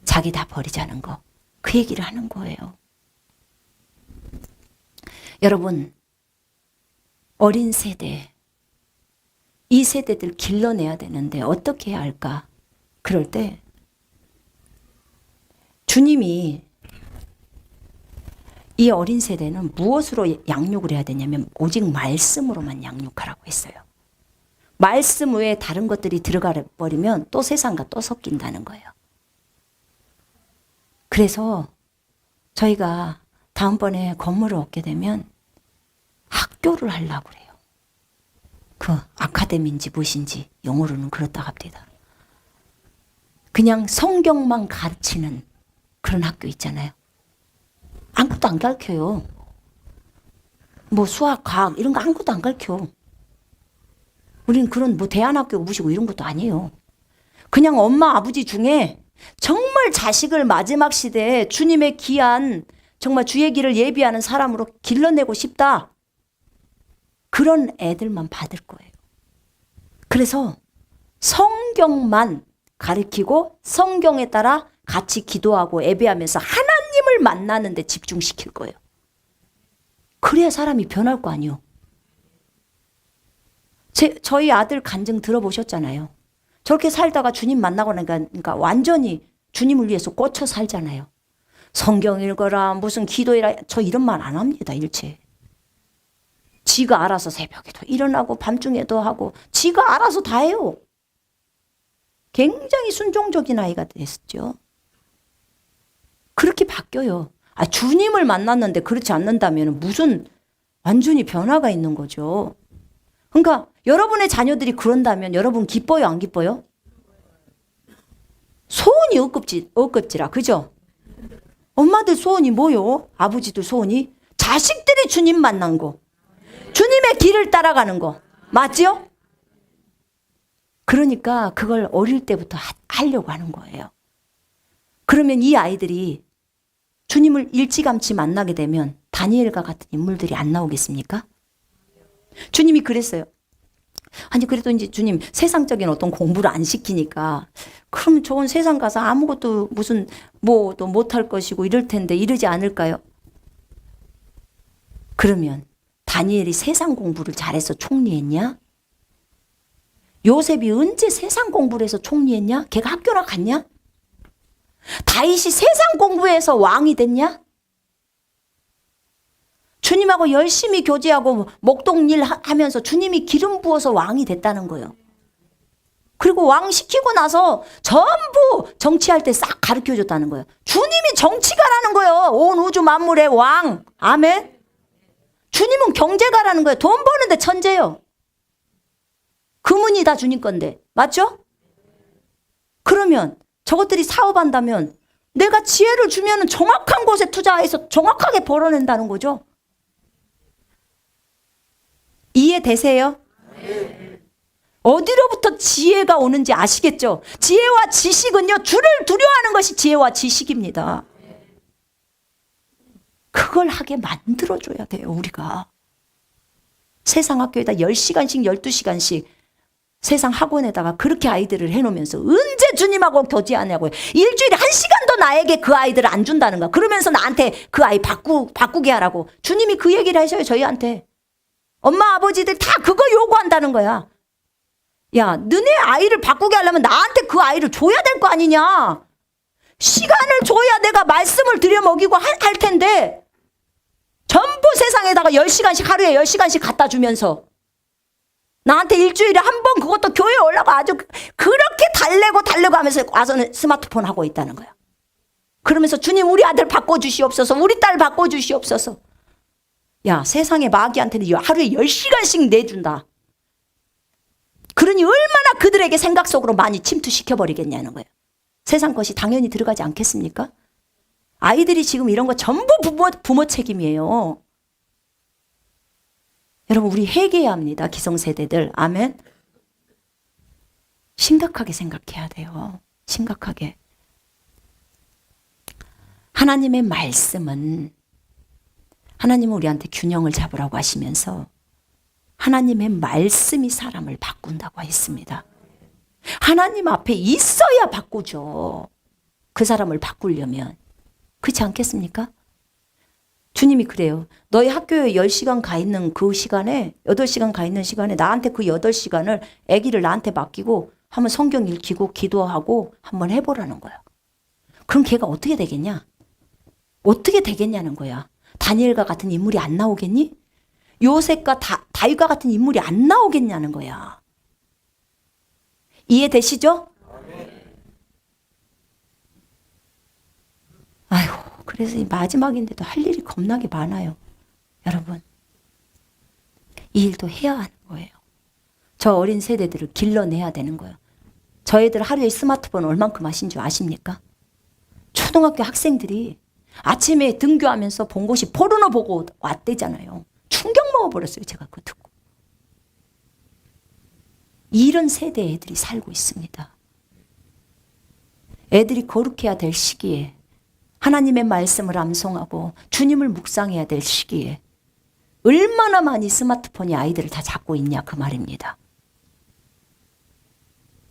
자기 다 버리자는 거. 그 얘기를 하는 거예요. 여러분, 어린 세대, 이 세대들 길러내야 되는데 어떻게 해야 할까? 그럴 때 주님이 이 어린 세대는 무엇으로 양육을 해야 되냐면 오직 말씀으로만 양육하라고 했어요. 말씀 외에 다른 것들이 들어가 버리면 또 세상과 또 섞인다는 거예요. 그래서 저희가 다음번에 건물을 얻게 되면 학교를 하려고 그래요. 그 아카데미인지 무엇인지 영어로는 그렇다 합니다. 그냥 성경만 가르치는 그런 학교 있잖아요. 아무것도 안 가르쳐요. 뭐 수학, 과학 이런 거 아무것도 안 가르쳐. 우리는 그런 뭐 대안학교 모시고 이런 것도 아니에요. 그냥 엄마 아버지 중에 정말 자식을 마지막 시대에 주님의 귀한 정말 주의 길을 예비하는 사람으로 길러내고 싶다. 그런 애들만 받을 거예요. 그래서 성경만 가르치고 성경에 따라 같이 기도하고 예배하면서 하나님을 만나는 데 집중시킬 거예요. 그래야 사람이 변할 거 아니에요. 저희 아들 간증 들어보셨잖아요. 저렇게 살다가 주님 만나고 나니까 그러니까 완전히 주님을 위해서 꽂혀 살잖아요. 성경 읽어라, 무슨 기도해라, 저 이런 말 안 합니다, 일체. 지가 알아서 새벽에도 일어나고 밤중에도 하고 지가 알아서 다 해요. 굉장히 순종적인 아이가 됐죠. 그렇게 바뀌어요. 주님을 만났는데 그렇지 않는다면 무슨 완전히 변화가 있는 거죠. 그러니까 여러분의 자녀들이 그런다면 여러분 기뻐요, 안 기뻐요? 소원이 억겁지라, 그죠? 엄마들 소원이 뭐요? 아버지들 소원이? 자식들이 주님 만난 거, 주님의 길을 따라가는 거, 맞죠? 그러니까 그걸 어릴 때부터 하려고 하는 거예요. 그러면 이 아이들이 주님을 일찌감치 만나게 되면 다니엘과 같은 인물들이 안 나오겠습니까? 주님이 그랬어요. 아니 그래도 이제 주님 세상적인 어떤 공부를 안 시키니까 그러면 저건 세상 가서 아무것도 무슨 뭐도 못할 것이고 이럴 텐데 이러지 않을까요? 그러면 다니엘이 세상 공부를 잘해서 총리했냐? 요셉이 언제 세상 공부를 해서 총리했냐? 걔가 학교나 갔냐? 다윗이 세상 공부해서 왕이 됐냐? 주님하고 열심히 교제하고 목동일 하면서 주님이 기름 부어서 왕이 됐다는 거예요. 그리고 왕 시키고 나서 전부 정치할 때 싹 가르쳐 줬다는 거예요. 주님이 정치가라는 거예요. 온 우주 만물의 왕. 아멘. 주님은 경제가라는 거예요. 돈 버는데 천재요. 금은이 다 주님 건데. 맞죠? 그러면 저것들이 사업한다면 내가 지혜를 주면 정확한 곳에 투자해서 정확하게 벌어낸다는 거죠. 이해되세요? 어디로부터 지혜가 오는지 아시겠죠? 지혜와 지식은요, 주를 두려워하는 것이 지혜와 지식입니다. 그걸 하게 만들어줘야 돼요, 우리가. 세상 학교에다 10시간씩 12시간씩 세상 학원에다가 그렇게 아이들을 해놓으면서 언제 주님하고 교제하냐고요. 일주일에 1시간도 나에게 그 아이들을 안 준다는 거야. 그러면서 나한테 그 아이 바꾸게 하라고. 주님이 그 얘기를 하셔요, 저희한테. 엄마 아버지들 다 그거 요구한다는 거야. 야, 너네 아이를 바꾸게 하려면 나한테 그 아이를 줘야 될 거 아니냐. 시간을 줘야 내가 말씀을 들여 먹이고 할 텐데 전부 세상에다가 10시간씩 하루에 10시간씩 갖다 주면서 나한테 일주일에 한 번 그것도 교회에 올라가 아주 그렇게 달래고 하면서 와서는 스마트폰 하고 있다는 거야. 그러면서 주님 우리 아들 바꿔주시옵소서, 우리 딸 바꿔주시옵소서. 야, 세상의 마귀한테는 하루에 10시간씩 내준다. 그러니 얼마나 그들에게 생각 속으로 많이 침투시켜버리겠냐는 거예요. 세상 것이 당연히 들어가지 않겠습니까? 아이들이 지금 이런 거 전부 부모 책임이에요. 여러분 우리 회개해야 합니다. 기성세대들. 아멘. 심각하게 생각해야 돼요. 심각하게. 하나님의 말씀은 하나님은 우리한테 균형을 잡으라고 하시면서 하나님의 말씀이 사람을 바꾼다고 했습니다. 하나님 앞에 있어야 바꾸죠. 그 사람을 바꾸려면. 그렇지 않겠습니까? 주님이 그래요. 너희 학교에 10시간 가 있는 그 시간에 8시간 가 있는 시간에 나한테 그 8시간을 아기를 나한테 맡기고 한번 성경 읽히고 기도하고 한번 해보라는 거야. 그럼 걔가 어떻게 되겠냐? 어떻게 되겠냐는 거야. 다니엘과 같은 인물이 안 나오겠니? 요셉과 다윗과 같은 인물이 안 나오겠냐는 거야. 이해되시죠? 아이고, 그래서 이 마지막인데도 할 일이 겁나게 많아요. 여러분, 이 일도 해야 하는 거예요. 저 어린 세대들을 길러내야 되는 거예요. 저 애들 하루에 스마트폰 얼만큼 하신 줄 아십니까? 초등학교 학생들이 아침에 등교하면서 본 곳이 포르노 보고 왔대잖아요. 충격 먹어버렸어요. 제가 그거 듣고. 이런 세대의 애들이 살고 있습니다. 애들이 거룩해야 될 시기에 하나님의 말씀을 암송하고 주님을 묵상해야 될 시기에 얼마나 많이 스마트폰이 아이들을 다 잡고 있냐 그 말입니다.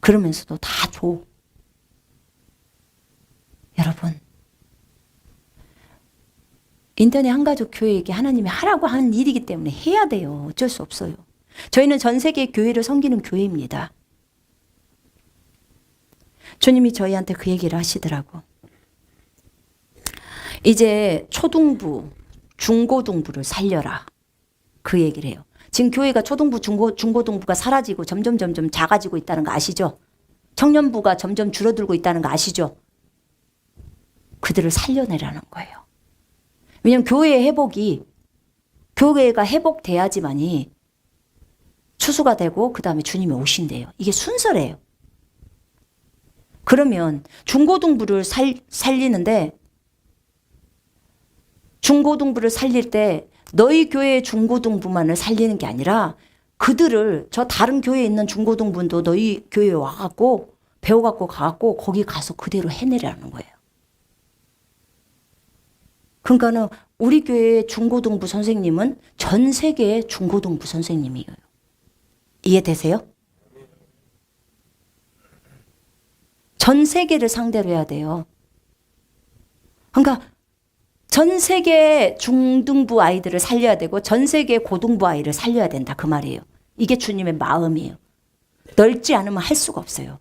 그러면서도 다 줘. 여러분, 인터넷 한가족 교회에게 하나님이 하라고 하는 일이기 때문에 해야 돼요. 어쩔 수 없어요. 저희는 전 세계 교회를 섬기는 교회입니다. 주님이 저희한테 그 얘기를 하시더라고. 이제 초등부, 중고등부를 살려라. 그 얘기를 해요. 지금 교회가 초등부, 중고등부가 사라지고 점점 작아지고 있다는 거 아시죠? 청년부가 점점 줄어들고 있다는 거 아시죠? 그들을 살려내라는 거예요. 왜냐하면 교회의 회복이, 교회가 회복돼야지만이 추수가 되고 그 다음에 주님이 오신대요. 이게 순서래요. 그러면 중고등부를 살리는데, 중고등부를 살릴 때 너희 교회의 중고등부만을 살리는 게 아니라 그들을, 저 다른 교회에 있는 중고등부도 너희 교회에 와갖고 배워갖고 가갖고 거기 가서 그대로 해내라는 거예요. 그러니까는 우리 교회의 중고등부 선생님은 전 세계의 중고등부 선생님이에요. 이해되세요? 전 세계를 상대로 해야 돼요. 그러니까 전 세계 중등부 아이들을 살려야 되고 전 세계 고등부 아이를 살려야 된다 그 말이에요. 이게 주님의 마음이에요. 넓지 않으면 할 수가 없어요.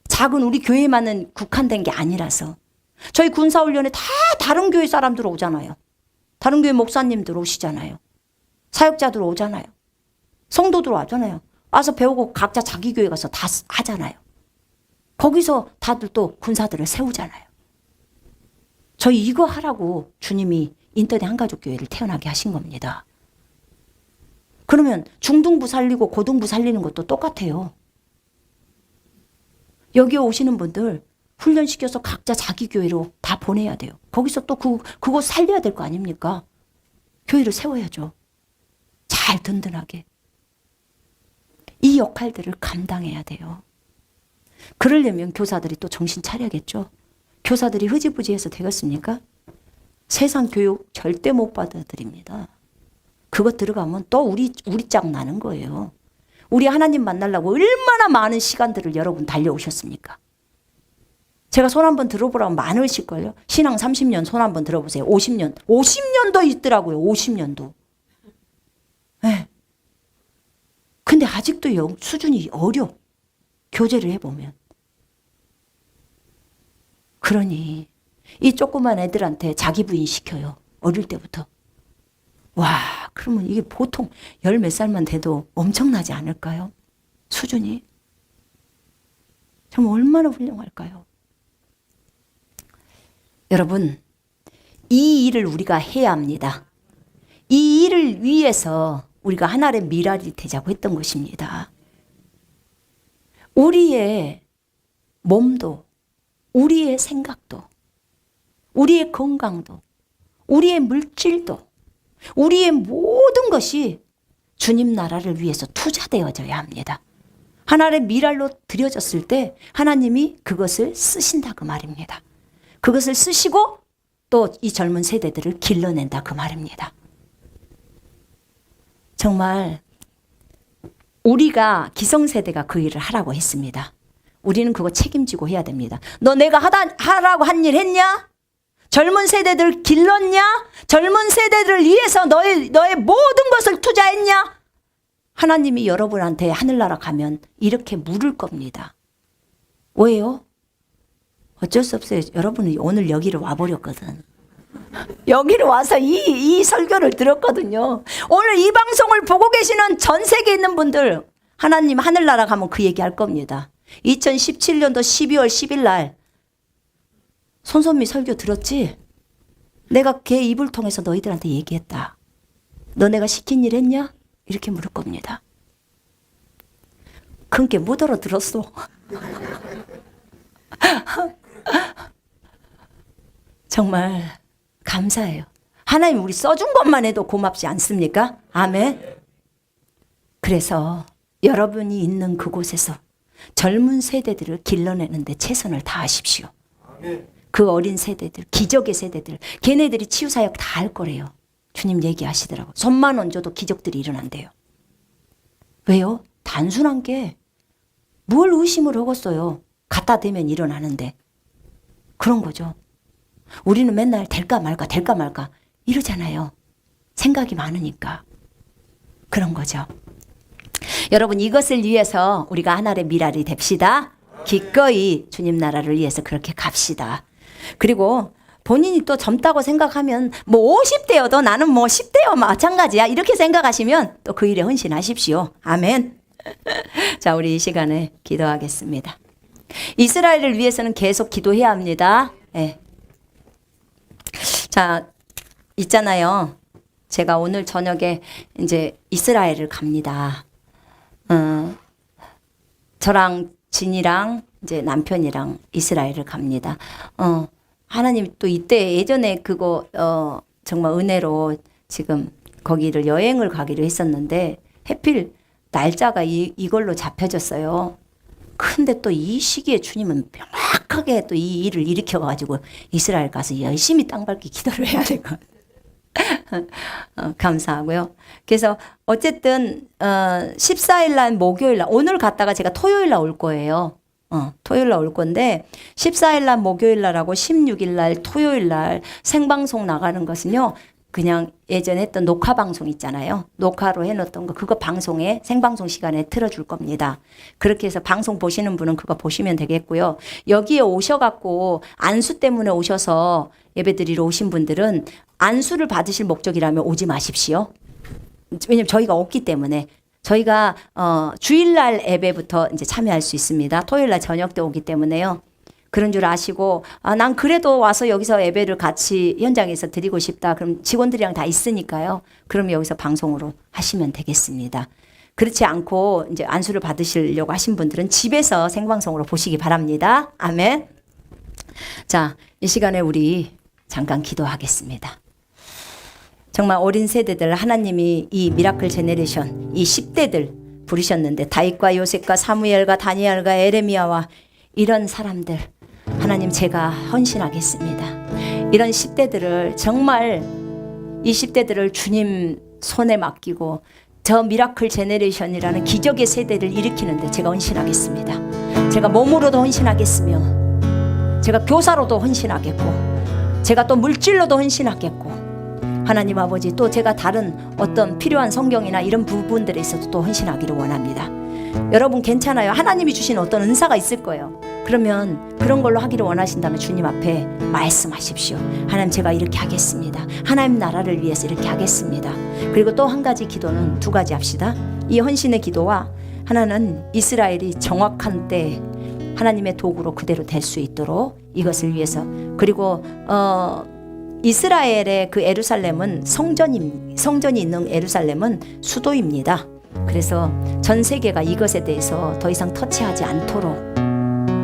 작은 우리 교회만은 국한된 게 아니라서. 저희 군사훈련에 다 다른 교회 사람들 오잖아요. 다른 교회 목사님들 오시잖아요. 사역자들 오잖아요. 성도들 오잖아요. 와서 배우고 각자 자기 교회 가서 다 하잖아요. 거기서 다들 또 군사들을 세우잖아요. 저희 이거 하라고 주님이 인터넷 한가족 교회를 태어나게 하신 겁니다. 그러면 중등부 살리고 고등부 살리는 것도 똑같아요. 여기 오시는 분들 훈련시켜서 각자 자기 교회로 다 보내야 돼요. 거기서 또 그거 살려야 될 거 아닙니까? 교회를 세워야죠. 잘 든든하게. 이 역할들을 감당해야 돼요. 그러려면 교사들이 또 정신 차려야겠죠. 교사들이 흐지부지해서 되겠습니까? 세상 교육 절대 못 받아들입니다. 그거 들어가면 또 우리 짝 나는 거예요. 우리 하나님 만나려고 얼마나 많은 시간들을 여러분 달려오셨습니까? 제가 손 한번 들어보라면 많으실걸요. 신앙 30년 손 한번 들어보세요. 50년도 있더라고요. 50년도. 네. 근데 아직도 수준이 어려. 교제를 해보면. 그러니 이 조그만 애들한테 자기 부인 시켜요. 어릴 때부터. 와, 그러면 이게 보통 열 몇 살만 돼도 엄청나지 않을까요? 수준이. 정말 얼마나 훌륭할까요? 여러분, 이 일을 우리가 해야 합니다. 이 일을 위해서 우리가 하나의 미랄이 되자고 했던 것입니다. 우리의 몸도, 우리의 생각도, 우리의 건강도, 우리의 물질도, 우리의 모든 것이 주님 나라를 위해서 투자되어져야 합니다. 하나의 미랄로 드려졌을 때 하나님이 그것을 쓰신다 그 말입니다. 그것을 쓰시고 또 이 젊은 세대들을 길러낸다 그 말입니다. 정말 우리가 기성세대가 그 일을 하라고 했습니다. 우리는 그거 책임지고 해야 됩니다. 너 내가 하라고 한 일 했냐? 젊은 세대들 길렀냐? 젊은 세대들을 위해서 너의 모든 것을 투자했냐? 하나님이 여러분한테 하늘나라 가면 이렇게 물을 겁니다. 왜요? 어쩔 수 없어요. 여러분이 오늘 여기를 와버렸거든. 여기를 와서 이 설교를 들었거든요. 오늘 이 방송을 보고 계시는 전 세계에 있는 분들, 하나님 하늘나라 가면 그 얘기 할 겁니다. 2017년도 12월 10일 날 손선미 설교 들었지? 내가 걔 입을 통해서 너희들한테 얘기했다. 너 내가 시킨 일 했냐? 이렇게 물을 겁니다. 그게 못 알아들었어. 정말 감사해요. 하나님 우리 써준 것만 해도 고맙지 않습니까? 아멘. 그래서 여러분이 있는 그곳에서 젊은 세대들을 길러내는데 최선을 다하십시오. 그 어린 세대들, 기적의 세대들, 걔네들이 치유사역 다 할 거래요. 주님 얘기하시더라고. 손만 얹어도 기적들이 일어난대요. 왜요? 단순한 게 뭘 의심을 하겠어요. 갖다 대면 일어나는데. 그런 거죠. 우리는 맨날 될까 말까 될까 말까 이러잖아요. 생각이 많으니까. 그런 거죠. 여러분, 이것을 위해서 우리가 하나의 미랄이 됩시다. 기꺼이 주님 나라를 위해서 그렇게 갑시다. 그리고 본인이 또 젊다고 생각하면 뭐 50대여도 나는 뭐 10대와 마찬가지야 이렇게 생각하시면 또 그 일에 헌신하십시오. 아멘. 자, 우리 이 시간에 기도하겠습니다. 이스라엘을 위해서는 계속 기도해야 합니다. 네. 자, 있잖아요. 제가 오늘 저녁에 이제 이스라엘을 갑니다. 저랑 진이랑 이제 남편이랑 이스라엘을 갑니다. 하나님 또 이때 예전에 그거 정말 은혜로 지금 거기를 여행을 가기로 했었는데 해필 날짜가 이걸로 잡혀졌어요. 근데 또 이 시기에 주님은 명확하게 또 이 일을 일으켜가지고 이스라엘 가서 열심히 땅 밟기 기도를 해야 될 것 같아요. 감사하고요. 그래서 어쨌든 14일 날 목요일 날 오늘 갔다가 제가 토요일 날 올 거예요. 토요일 날 올 건데 14일 날 목요일 날하고 16일 날 토요일 날 생방송 나가는 것은요. 그냥 예전에 했던 녹화 방송 있잖아요. 녹화로 해놓던 거 그거 방송에 생방송 시간에 틀어줄 겁니다. 그렇게 해서 방송 보시는 분은 그거 보시면 되겠고요. 여기에 오셔갖고 안수 때문에 오셔서 예배드리러 오신 분들은 안수를 받으실 목적이라면 오지 마십시오. 왜냐면 저희가 없기 때문에 저희가 주일날 예배부터 이제 참여할 수 있습니다. 토요일날 저녁 때 오기 때문에요. 그런 줄 아시고 난 그래도 와서 여기서 예배를 같이 현장에서 드리고 싶다. 그럼 직원들이랑 다 있으니까요. 그럼 여기서 방송으로 하시면 되겠습니다. 그렇지 않고 이제 안수를 받으시려고 하신 분들은 집에서 생방송으로 보시기 바랍니다. 아멘. 자, 이 시간에 우리 잠깐 기도하겠습니다. 정말 어린 세대들 하나님이 이 미라클 제네레이션 이 10대들 부르셨는데 다윗과 요셉과 사무엘과 다니엘과 에레미야와 이런 사람들 하나님 제가 헌신하겠습니다. 이런 10대들을 정말 이 10대들을 주님 손에 맡기고 저 미라클 제네레이션이라는 기적의 세대를 일으키는데 제가 헌신하겠습니다. 제가 몸으로도 헌신하겠으며 제가 교사로도 헌신하겠고 제가 또 물질로도 헌신하겠고 하나님 아버지 또 제가 다른 어떤 필요한 성경이나 이런 부분들에 있어도 또 헌신하기를 원합니다. 여러분 괜찮아요. 하나님이 주신 어떤 은사가 있을 거예요. 그러면 그런 걸로 하기를 원하신다면 주님 앞에 말씀하십시오. 하나님 제가 이렇게 하겠습니다. 하나님 나라를 위해서 이렇게 하겠습니다. 그리고 또 한 가지 기도는 두 가지 합시다. 이 헌신의 기도와 하나는 이스라엘이 정확한 때 하나님의 도구로 그대로 될 수 있도록 이것을 위해서 그리고 이스라엘의 그 에루살렘은 성전이 있는 에루살렘은 수도입니다. 그래서 전 세계가 이것에 대해서 더 이상 터치하지 않도록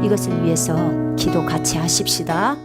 이것을 위해서 기도 같이 하십시다.